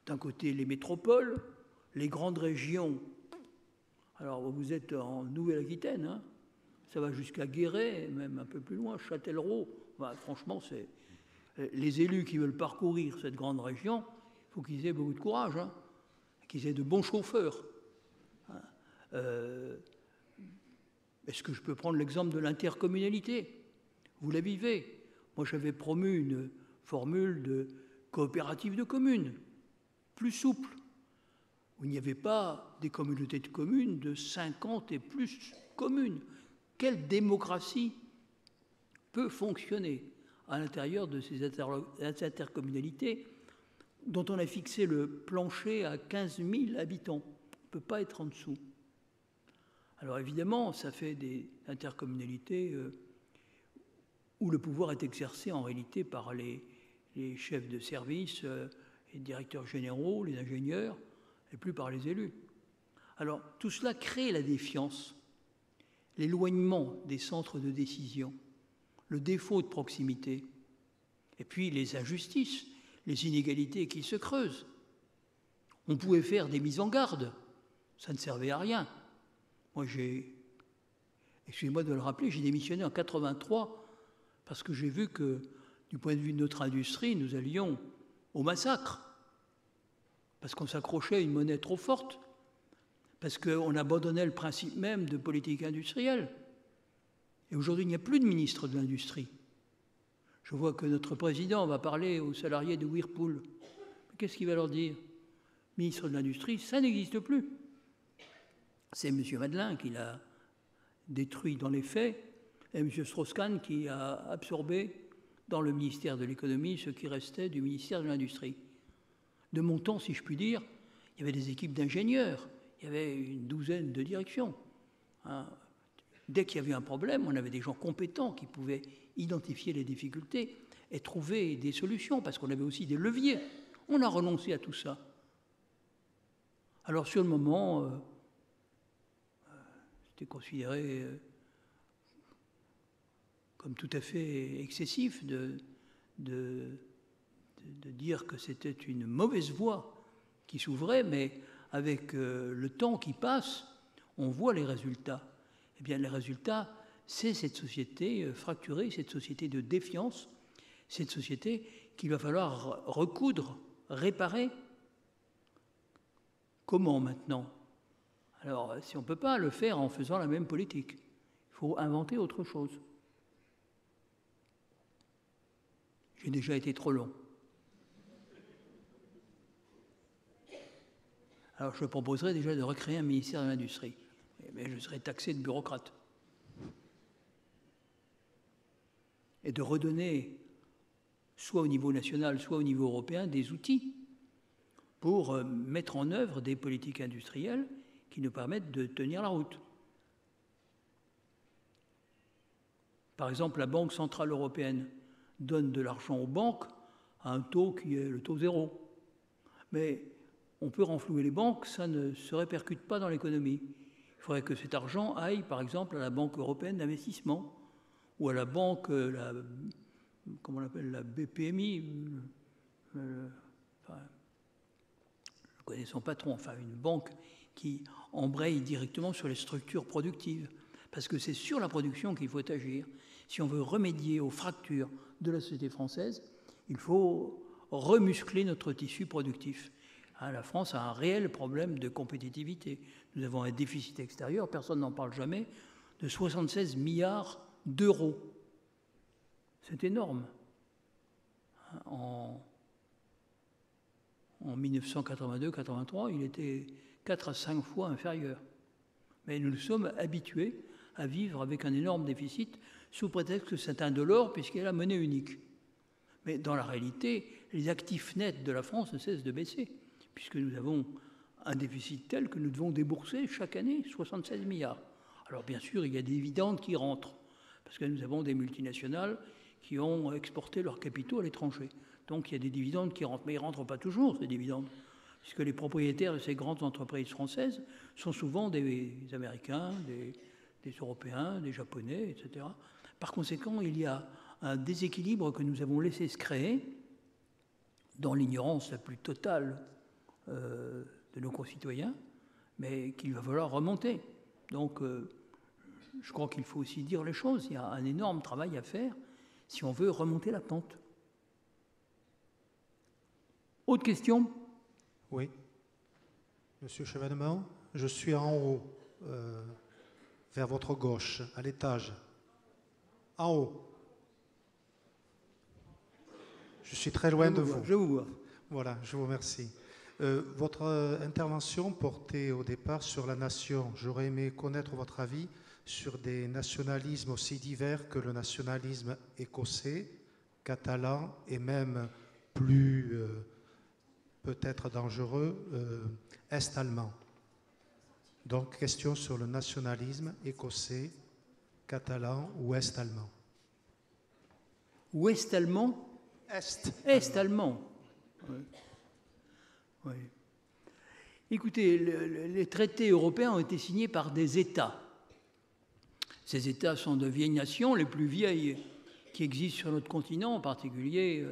D'un côté, les métropoles, les grandes régions. Alors, vous êtes en Nouvelle-Aquitaine, ça va jusqu'à Guéret, même un peu plus loin, Châtellerault. Franchement, c'est les élus qui veulent parcourir cette grande région, il faut qu'ils aient beaucoup de courage, qu'ils aient de bons chauffeurs. Est-ce que je peux prendre l'exemple de l'intercommunalité ? Vous la vivez. Moi, j'avais promu une formule de coopérative de communes, plus souple, où il n'y avait pas des communautés de communes de 50 et plus communes. Quelle démocratie peut fonctionner à l'intérieur de ces intercommunalités dont on a fixé le plancher à 15 000 habitants? On ne peut pas être en dessous. Alors évidemment, ça fait des intercommunalités où le pouvoir est exercé en réalité par les chefs de service, les directeurs généraux, les ingénieurs, et plus par les élus. Alors tout cela crée la défiance, l'éloignement des centres de décision. le défaut de proximité, et puis les injustices, les inégalités qui se creusent. On pouvait faire des mises en garde, ça ne servait à rien. Moi, excusez-moi de le rappeler, j'ai démissionné en 83 parce que j'ai vu que, du point de vue de notre industrie, nous allions au massacre, parce qu'on s'accrochait à une monnaie trop forte, parce qu'on abandonnait le principe même de politique industrielle. Et aujourd'hui, il n'y a plus de ministre de l'Industrie. Je vois que notre président va parler aux salariés de Whirlpool. Qu'est-ce qu'il va leur dire? Ministre de l'Industrie, ça n'existe plus. C'est M. Madeleine qui l'a détruit dans les faits, et M. Strauss-Kahn qui a absorbé dans le ministère de l'Économie ce qui restait du ministère de l'Industrie. De mon temps, si je puis dire, il y avait des équipes d'ingénieurs, il y avait une douzaine de directions. Dès qu'il y avait un problème, on avait des gens compétents qui pouvaient identifier les difficultés et trouver des solutions, parce qu'on avait aussi des leviers. On a renoncé à tout ça. Alors sur le moment, c'était considéré comme tout à fait excessif de dire que c'était une mauvaise voie qui s'ouvrait, mais avec le temps qui passe, on voit les résultats. Eh bien, les résultats, c'est cette société fracturée, cette société de défiance, cette société qu'il va falloir recoudre, réparer. Comment maintenant? Alors, si on ne peut pas le faire en faisant la même politique, il faut inventer autre chose. J'ai déjà été trop long. Alors, je proposerais déjà de recréer un ministère de l'Industrie. Mais je serais taxé de bureaucrate. Et de redonner, soit au niveau national, soit au niveau européen, des outils pour mettre en œuvre des politiques industrielles qui nous permettent de tenir la route. Par exemple, la Banque centrale européenne donne de l'argent aux banques à un taux qui est le taux zéro. Mais on peut renflouer les banques, ça ne se répercute pas dans l'économie. Il faudrait que cet argent aille, par exemple, à la Banque européenne d'investissement ou à la banque, comment on l'appelle, la BPMI, je connais son patron, enfin une banque qui embraye directement sur les structures productives. Parce que c'est sur la production qu'il faut agir. Si on veut remédier aux fractures de la société française, il faut remuscler notre tissu productif. La France a un réel problème de compétitivité. Nous avons un déficit extérieur, personne n'en parle jamais, de 76 milliards d'euros. C'est énorme. En 1982-83, il était 4 à 5 fois inférieur. Mais nous sommes habitués à vivre avec un énorme déficit sous prétexte que c'est indolore puisqu'il y a la monnaie unique. Mais dans la réalité, les actifs nets de la France ne cessent de baisser, puisque nous avons un déficit tel que nous devons débourser chaque année 76 milliards. Alors bien sûr, il y a des dividendes qui rentrent, parce que nous avons des multinationales qui ont exporté leurs capitaux à l'étranger. Donc il y a des dividendes qui rentrent, mais ils ne rentrent pas toujours, ces dividendes, puisque les propriétaires de ces grandes entreprises françaises sont souvent des Américains, des Européens, des Japonais, etc. Par conséquent, il y a un déséquilibre que nous avons laissé se créer dans l'ignorance la plus totale de nos concitoyens, mais qu'il va falloir remonter. Donc, je crois qu'il faut aussi dire les choses. Il y a un énorme travail à faire si on veut remonter la pente. Autre question? Oui. Monsieur Chevènement, je suis en haut, vers votre gauche, à l'étage. En haut. Je suis très loin de vous. Je vous vois. Voilà, je vous remercie. Votre intervention portait au départ sur la nation. J'aurais aimé connaître votre avis sur des nationalismes aussi divers que le nationalisme écossais, catalan et même plus peut-être dangereux, est-allemand. Donc, question sur le nationalisme écossais, catalan ou est-allemand. Ouest-allemand? Est-allemand. Oui. Oui. Écoutez, les traités européens ont été signés par des États. Ces États sont de vieilles nations, les plus vieilles qui existent sur notre continent, en particulier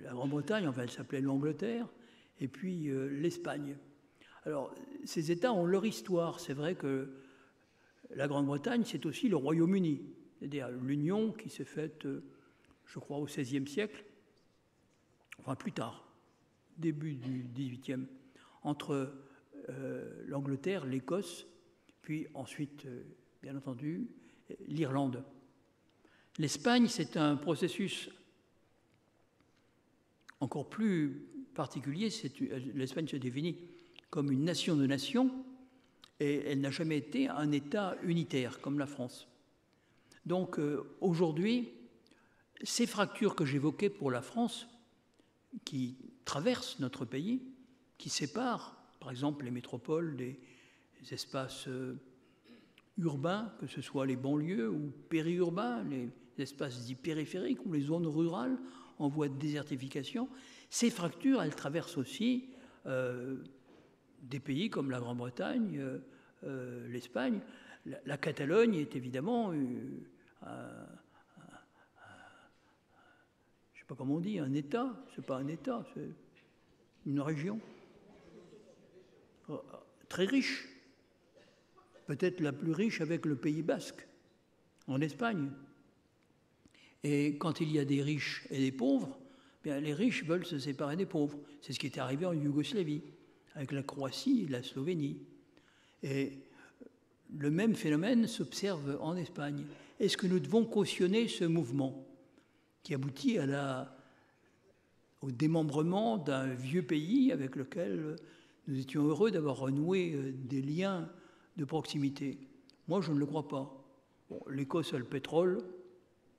la Grande-Bretagne, enfin elle s'appelait l'Angleterre, et puis l'Espagne. Alors, ces États ont leur histoire. C'est vrai que la Grande-Bretagne, c'est aussi le Royaume-Uni, c'est-à-dire l'union qui s'est faite, je crois, au XVIe siècle, enfin plus tard, début du XVIIIe, entre l'Angleterre, l'Écosse, puis ensuite, bien entendu, l'Irlande. L'Espagne, c'est un processus encore plus particulier. L'Espagne se définit comme une nation de nations et elle n'a jamais été un État unitaire comme la France. Donc aujourd'hui, ces fractures que j'évoquais pour la France, qui traversent notre pays, qui séparent par exemple les métropoles des espaces urbains, que ce soit les banlieues ou périurbains, les espaces dits périphériques ou les zones rurales en voie de désertification, ces fractures, elles traversent aussi des pays comme la Grande-Bretagne, l'Espagne. La Catalogne est évidemment, je ne sais pas comment on dit, un État. Ce n'est pas un État, c'est une région très riche, peut-être la plus riche avec le Pays basque, en Espagne. Et quand il y a des riches et des pauvres, bien, les riches veulent se séparer des pauvres. C'est ce qui est arrivé en Yougoslavie, avec la Croatie et la Slovénie. Et le même phénomène s'observe en Espagne. Est-ce que nous devons cautionner ce mouvement qui aboutit au démembrement d'un vieux pays avec lequel nous étions heureux d'avoir renoué des liens de proximité? Moi, je ne le crois pas. Bon, l'Écosse a le pétrole.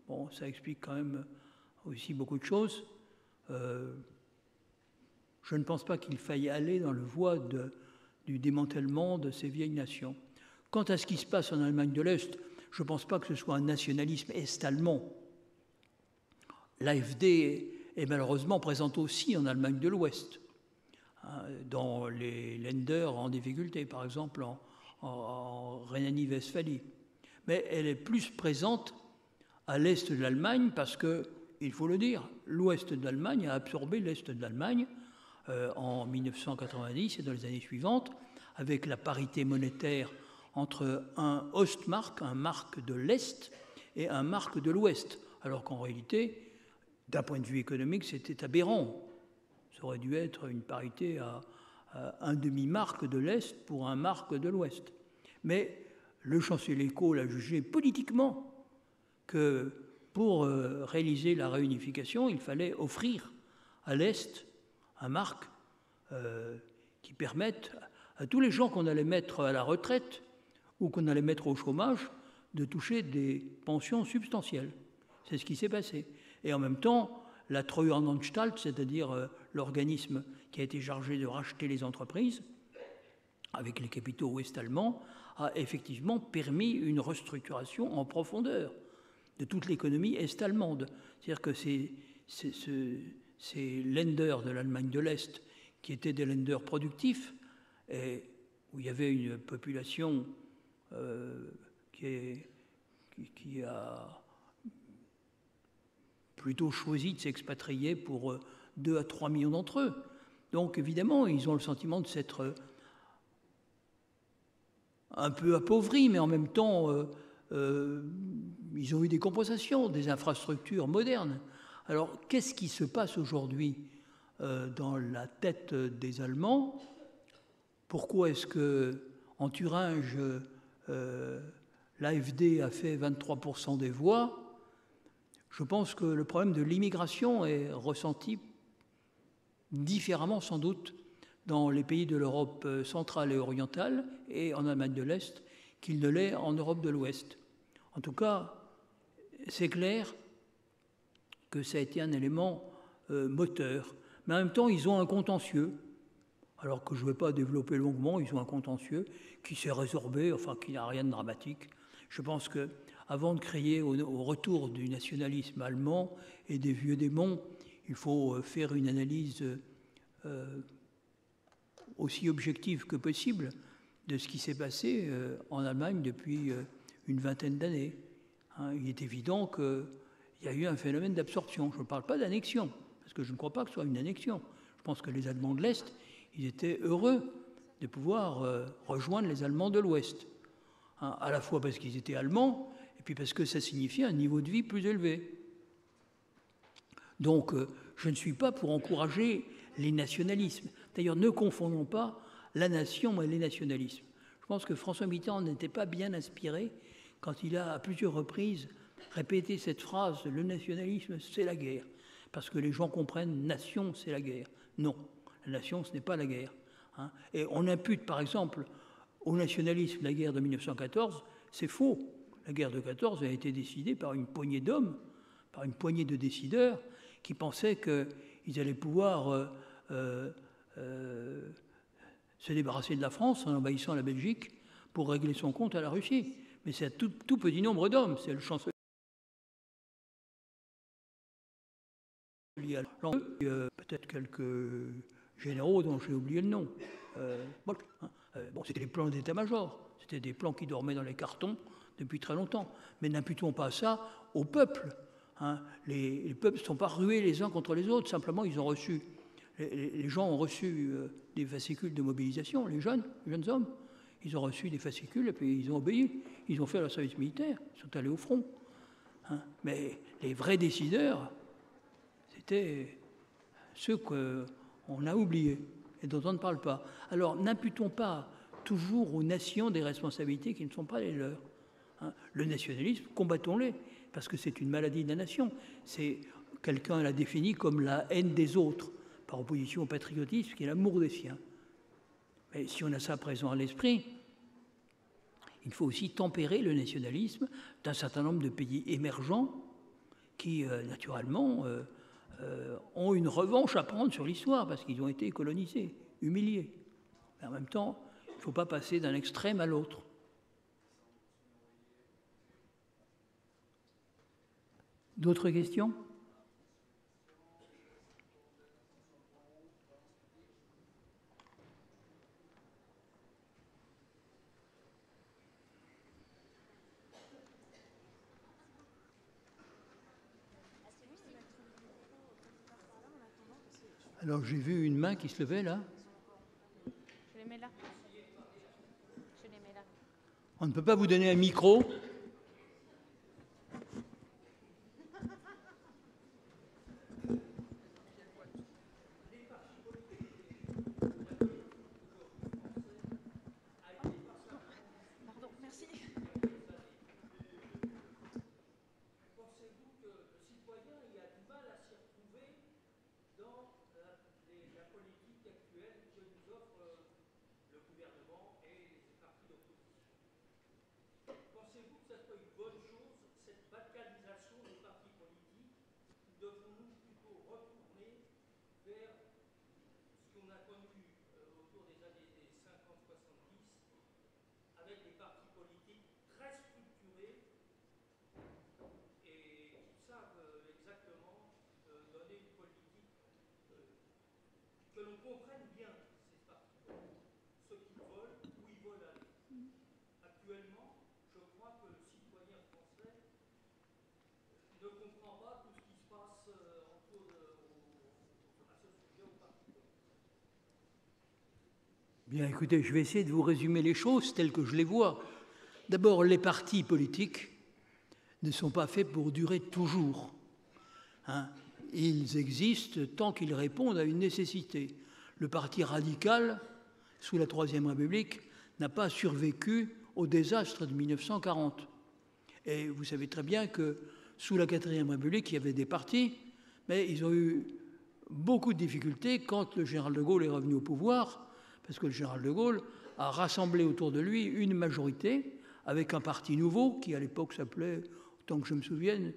Bon, ça explique quand même aussi beaucoup de choses. Je ne pense pas qu'il faille aller dans le voie du démantèlement de ces vieilles nations. Quant à ce qui se passe en Allemagne de l'Est, je ne pense pas que ce soit un nationalisme est-allemand. L'AfD est malheureusement présente aussi en Allemagne de l'Ouest, dans les Länder en difficulté, par exemple en Rhénanie-Westphalie. Mais elle est plus présente à l'est de l'Allemagne parce que, il faut le dire, l'ouest de l'Allemagne a absorbé l'est de l'Allemagne en 1990 et dans les années suivantes, avec la parité monétaire entre un Ostmark, un marque de l'Est, et un marque de l'Ouest. Alors qu'en réalité, d'un point de vue économique, c'était aberrant. Ça aurait dû être une parité à un demi-marque de l'Est pour un marque de l'Ouest. Mais le chancelier Kohl a jugé politiquement que pour réaliser la réunification, il fallait offrir à l'Est un marque qui permette à tous les gens qu'on allait mettre à la retraite ou qu'on allait mettre au chômage de toucher des pensions substantielles. C'est ce qui s'est passé. Et en même temps, la Treuhandanstalt, c'est-à-dire l'organisme qui a été chargé de racheter les entreprises, avec les capitaux ouest-allemands, a effectivement permis une restructuration en profondeur de toute l'économie est-allemande. C'est-à-dire que ces Länder de l'Allemagne de l'Est, qui étaient des Länder productifs, et où il y avait une population qui a plutôt choisi de s'expatrier pour 2 à 3 millions d'entre eux. Donc évidemment, ils ont le sentiment de s'être un peu appauvris, mais en même temps, ils ont eu des compensations, des infrastructures modernes. Alors, qu'est-ce qui se passe aujourd'hui dans la tête des Allemands? Pourquoi est-ce qu'en Thuringe, l'AfD a fait 23% des voix? Je pense que le problème de l'immigration est ressenti différemment, sans doute, dans les pays de l'Europe centrale et orientale et en Allemagne de l'Est qu'il ne l'est en Europe de l'Ouest. En tout cas, c'est clair que ça a été un élément moteur. Mais en même temps, ils ont un contentieux, alors que je ne vais pas développer longuement, ils ont un contentieux qui s'est résorbé, enfin qui n'a rien de dramatique. Je pense qu'avant de crier au retour du nationalisme allemand et des vieux démons, il faut faire une analyse aussi objective que possible de ce qui s'est passé en Allemagne depuis une vingtaine d'années. Il est évident qu'il il y a eu un phénomène d'absorption. Je ne parle pas d'annexion, parce que je ne crois pas que ce soit une annexion. Je pense que les Allemands de l'Est, ils étaient heureux de pouvoir rejoindre les Allemands de l'Ouest. Hein, à la fois parce qu'ils étaient allemands, et puis parce que ça signifiait un niveau de vie plus élevé. Donc, je ne suis pas pour encourager les nationalismes. D'ailleurs, ne confondons pas la nation et les nationalismes. Je pense que François Mitterrand n'était pas bien inspiré quand il a, à plusieurs reprises, répété cette phrase « le nationalisme, c'est la guerre ». Parce que les gens comprennent « nation, c'est la guerre ». Non, la nation, ce n'est pas la guerre. Hein. Et on impute, par exemple, au nationalisme la guerre de 1914, c'est faux. La guerre de 14 a été décidée par une poignée d'hommes, par une poignée de décideurs qui pensaient qu'ils allaient pouvoir se débarrasser de la France en envahissant la Belgique pour régler son compte à la Russie. Mais c'est un tout petit nombre d'hommes. C'est le chancelier, peut-être quelques généraux dont j'ai oublié le nom. Bon, c'était des plans d'état-major. C'était des plans qui dormaient dans les cartons depuis très longtemps. Mais n'imputons pas ça au peuple. Hein. Les peuples ne sont pas rués les uns contre les autres. Simplement, ils ont reçu... Les gens ont reçu des fascicules de mobilisation, les jeunes hommes. Ils ont reçu des fascicules et puis ils ont obéi. Ils ont fait leur service militaire. Ils sont allés au front. Hein. Mais les vrais décideurs, c'était ceux qu'on a oubliés et dont on ne parle pas. Alors, n'imputons pas toujours aux nations des responsabilités qui ne sont pas les leurs. Hein. Le nationalisme, combattons-les, parce que c'est une maladie de la nation. Quelqu'un l'a défini comme la haine des autres, par opposition au patriotisme, qui est l'amour des siens. Mais si on a ça présent à l'esprit, il faut aussi tempérer le nationalisme d'un certain nombre de pays émergents qui, naturellement, ont une revanche à prendre sur l'histoire, parce qu'ils ont été colonisés, humiliés. Mais en même temps, il ne faut pas passer d'un extrême à l'autre. D'autres questions ? Alors j'ai vu une main qui se levait là. Je les mets là. Je les mets là. On ne peut pas vous donner un micro. Pardon, merci. Pensez-vous que le citoyen a du mal à s'y retrouver dans la politique actuelle que nous offre le gouvernement et les partis d'opposition? Pensez-vous que ça soit une bonne chose, cette balkanisation des partis politiques? Devons-nous plutôt retourner vers ce qu'on a connu autour des années 50-70, avec des partis politiques très structurés et qui savent exactement donner une politique que l'on comprenne bien ces partis politiques, ce qu'ils veulent, où ils veulent aller. Actuellement, je crois que le citoyen français ne comprend pas tout ce qui se passe à ce sujet au parti politique. Bien, écoutez, je vais essayer de vous résumer les choses telles que je les vois. D'abord, les partis politiques ne sont pas faits pour durer toujours. Hein. Ils existent tant qu'ils répondent à une nécessité. Le parti radical, sous la Troisième République, n'a pas survécu au désastre de 1940. Et vous savez très bien que sous la Quatrième République, il y avait des partis, mais ils ont eu beaucoup de difficultés quand le général de Gaulle est revenu au pouvoir, parce que le général de Gaulle a rassemblé autour de lui une majorité avec un parti nouveau qui, à l'époque, s'appelait, autant que je me souvienne,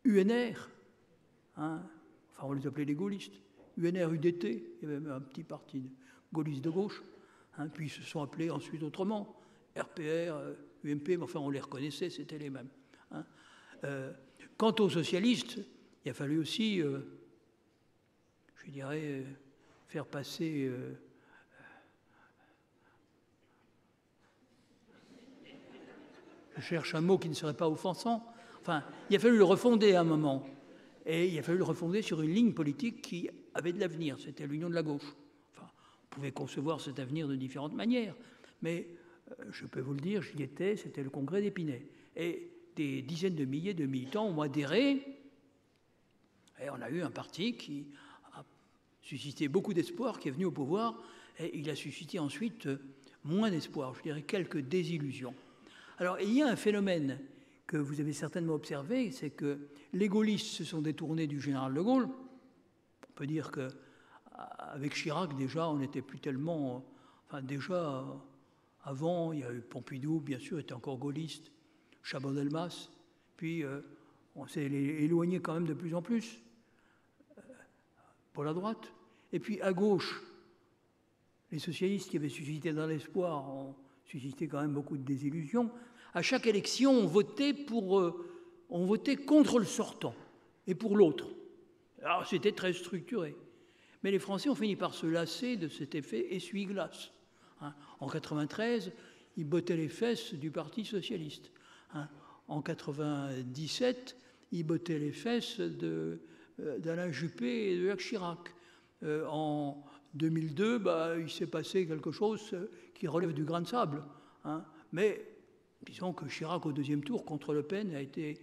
UNR. Hein, enfin, on les appelait les gaullistes. UNR, UDT, il y avait même un petit parti gaulliste de gauche. Hein, puis ils se sont appelés ensuite autrement. RPR, UMP, mais enfin, on les reconnaissait, c'était les mêmes. Hein. Quant aux socialistes, il a fallu aussi, je dirais, faire passer... je cherche un mot qui ne serait pas offensant. Enfin, il a fallu le refonder à un moment. Et il a fallu le refonder sur une ligne politique qui avait de l'avenir. C'était l'union de la gauche. Enfin, on pouvait concevoir cet avenir de différentes manières. Mais je peux vous le dire, j'y étais, c'était le congrès d'Épinay. Et des dizaines de milliers de militants ont adhéré. Et on a eu un parti qui a suscité beaucoup d'espoir, qui est venu au pouvoir. Et il a suscité ensuite moins d'espoir, je dirais quelques désillusions. Alors, il y a un phénomène que vous avez certainement observé, c'est que les gaullistes se sont détournés du général de Gaulle. On peut dire qu'avec Chirac, déjà, on n'était plus tellement... Enfin, déjà, avant, il y a eu Pompidou, bien sûr, était encore gaulliste, Chaban-Delmas, puis on s'est éloigné quand même de plus en plus pour la droite. Et puis, à gauche, les socialistes qui avaient suscité dans l'espoir ont suscité quand même beaucoup de désillusions. À chaque élection, on votait contre le sortant et pour l'autre. Alors, c'était très structuré. Mais les Français ont fini par se lasser de cet effet essuie-glace. Hein. En 93, ils bottaient les fesses du Parti socialiste. Hein. En 97, ils bottaient les fesses d'Alain Juppé et de Jacques Chirac. En 2002, il s'est passé quelque chose qui relève du grain de sable. Hein. Mais disons que Chirac, au deuxième tour, contre Le Pen, a été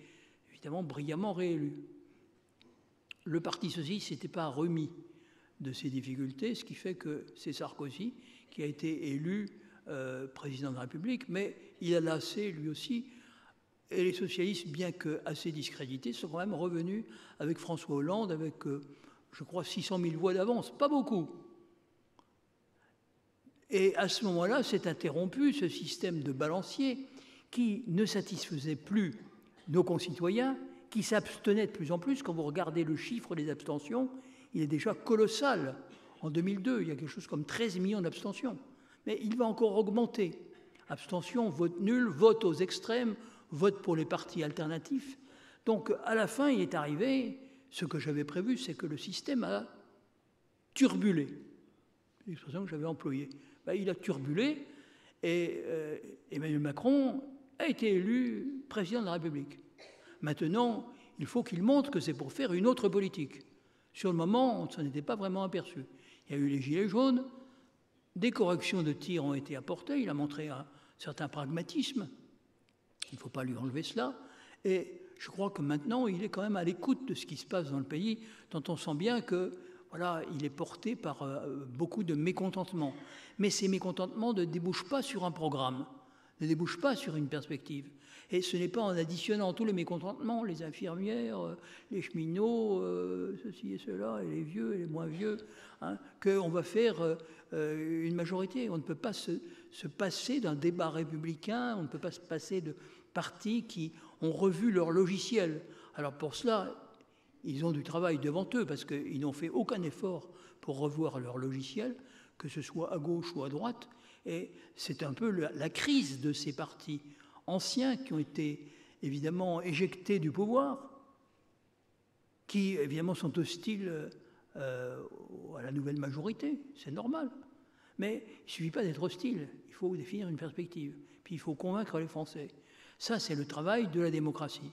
évidemment brillamment réélu. Le Parti socialiste n'était pas remis de ces difficultés, ce qui fait que c'est Sarkozy qui a été élu président de la République, mais il a lassé lui aussi. Et les socialistes, bien que assez discrédités, sont quand même revenus avec François Hollande, avec, je crois, 600 000 voix d'avance, pas beaucoup. Et à ce moment-là, s'est interrompu ce système de balancier qui ne satisfaisait plus nos concitoyens, qui s'abstenaient de plus en plus. Quand vous regardez le chiffre des abstentions, il est déjà colossal. En 2002, il y a quelque chose comme 13 millions d'abstentions. Mais il va encore augmenter. Abstention, vote nul, vote aux extrêmes, vote pour les partis alternatifs. Donc, à la fin, il est arrivé, ce que j'avais prévu, c'est que le système a turbulé. C'est l'expression que j'avais employée. Il a turbulé et Emmanuel Macron a été élu président de la République. Maintenant, il faut qu'il montre que c'est pour faire une autre politique. Sur le moment, on ne s'en était pas vraiment aperçu. Il y a eu les gilets jaunes, des corrections de tir ont été apportées, il a montré un certain pragmatisme, il ne faut pas lui enlever cela, et je crois que maintenant, il est quand même à l'écoute de ce qui se passe dans le pays, dont on sent bien que, voilà, il est porté par beaucoup de mécontentement. Mais ces mécontentements ne débouchent pas sur un programme, ne débouchent pas sur une perspective. Et ce n'est pas en additionnant tous les mécontentements, les infirmières, les cheminots, ceci et cela, et les vieux et les moins vieux, hein, qu'on va faire une majorité. On ne peut pas se passer d'un débat républicain, on ne peut pas se passer de partis qui ont revu leur logiciel. Alors pour cela, ils ont du travail devant eux, parce qu'ils n'ont fait aucun effort pour revoir leur logiciel, que ce soit à gauche ou à droite. Et c'est un peu la crise de ces partis anciens qui ont été évidemment éjectés du pouvoir, qui évidemment sont hostiles à la nouvelle majorité, c'est normal. Mais il ne suffit pas d'être hostile, il faut définir une perspective, puis il faut convaincre les Français. Ça, c'est le travail de la démocratie.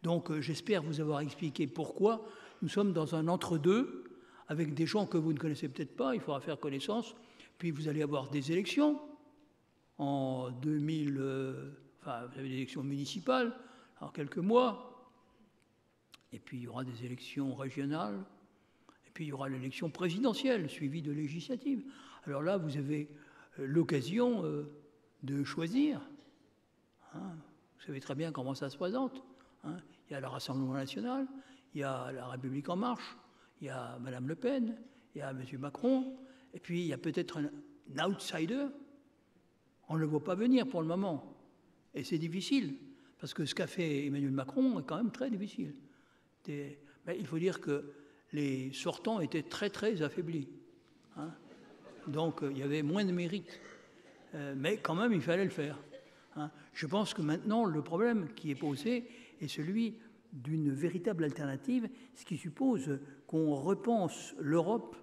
Donc j'espère vous avoir expliqué pourquoi nous sommes dans un entre-deux, avec des gens que vous ne connaissez peut-être pas, il faudra faire connaissance, puis vous allez avoir des élections. En 2000, vous avez des élections municipales, en quelques mois, et puis il y aura des élections régionales, et puis il y aura l'élection présidentielle, suivie de législatives. Alors là, vous avez l'occasion de choisir. Hein, vous savez très bien comment ça se présente. Hein. Il y a le Rassemblement national, il y a la République en marche, il y a Mme Le Pen, il y a M. Macron, et puis il y a peut-être un outsider. On ne le voit pas venir pour le moment. Et c'est difficile, parce que ce qu'a fait Emmanuel Macron est quand même très difficile. Mais il faut dire que les sortants étaient très, très affaiblis. Hein. Donc, il y avait moins de mérite. Mais quand même, il fallait le faire. Hein. Je pense que maintenant, le problème qui est posé est celui d'une véritable alternative, ce qui suppose qu'on repense l'Europe,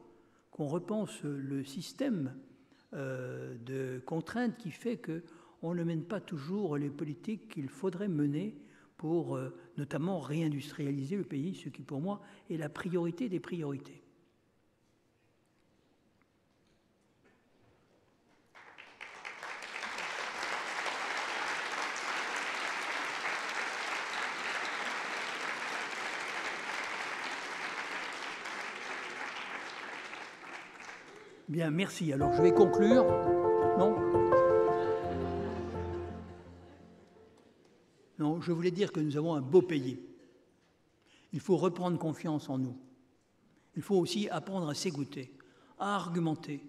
qu'on repense le système de contraintes qui fait qu'on ne mène pas toujours les politiques qu'il faudrait mener pour notamment réindustrialiser le pays, ce qui pour moi est la priorité des priorités. Bien, merci. Alors, je vais conclure. Non ? Non, je voulais dire que nous avons un beau pays. Il faut reprendre confiance en nous. Il faut aussi apprendre à s'écouter, à argumenter,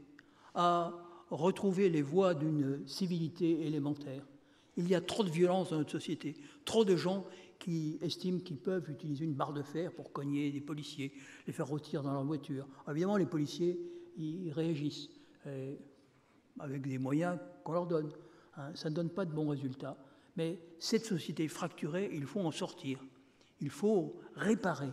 à retrouver les voies d'une civilité élémentaire. Il y a trop de violence dans notre société, trop de gens qui estiment qu'ils peuvent utiliser une barre de fer pour cogner des policiers, les faire rôtir dans leur voiture. Évidemment, les policiers, ils réagissent avec des moyens qu'on leur donne. Ça ne donne pas de bons résultats. Mais cette société fracturée, il faut en sortir. Il faut réparer.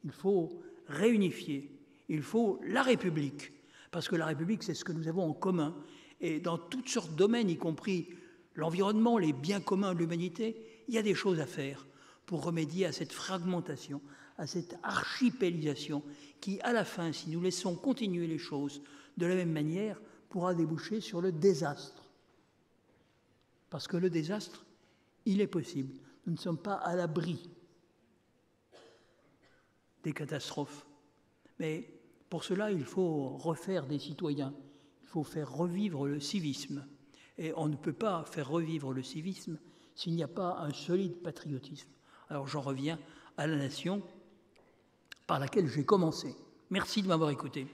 Il faut réunifier. Il faut la République. Parce que la République, c'est ce que nous avons en commun. Et dans toutes sortes de domaines, y compris l'environnement, les biens communs de l'humanité, il y a des choses à faire pour remédier à cette fragmentation, à cette archipélisation qui, à la fin, si nous laissons continuer les choses de la même manière, pourra déboucher sur le désastre. Parce que le désastre, il est possible. Nous ne sommes pas à l'abri des catastrophes. Mais pour cela, il faut refaire des citoyens. Il faut faire revivre le civisme. Et on ne peut pas faire revivre le civisme s'il n'y a pas un solide patriotisme. Alors j'en reviens à la nation par laquelle j'ai commencé. Merci de m'avoir écouté.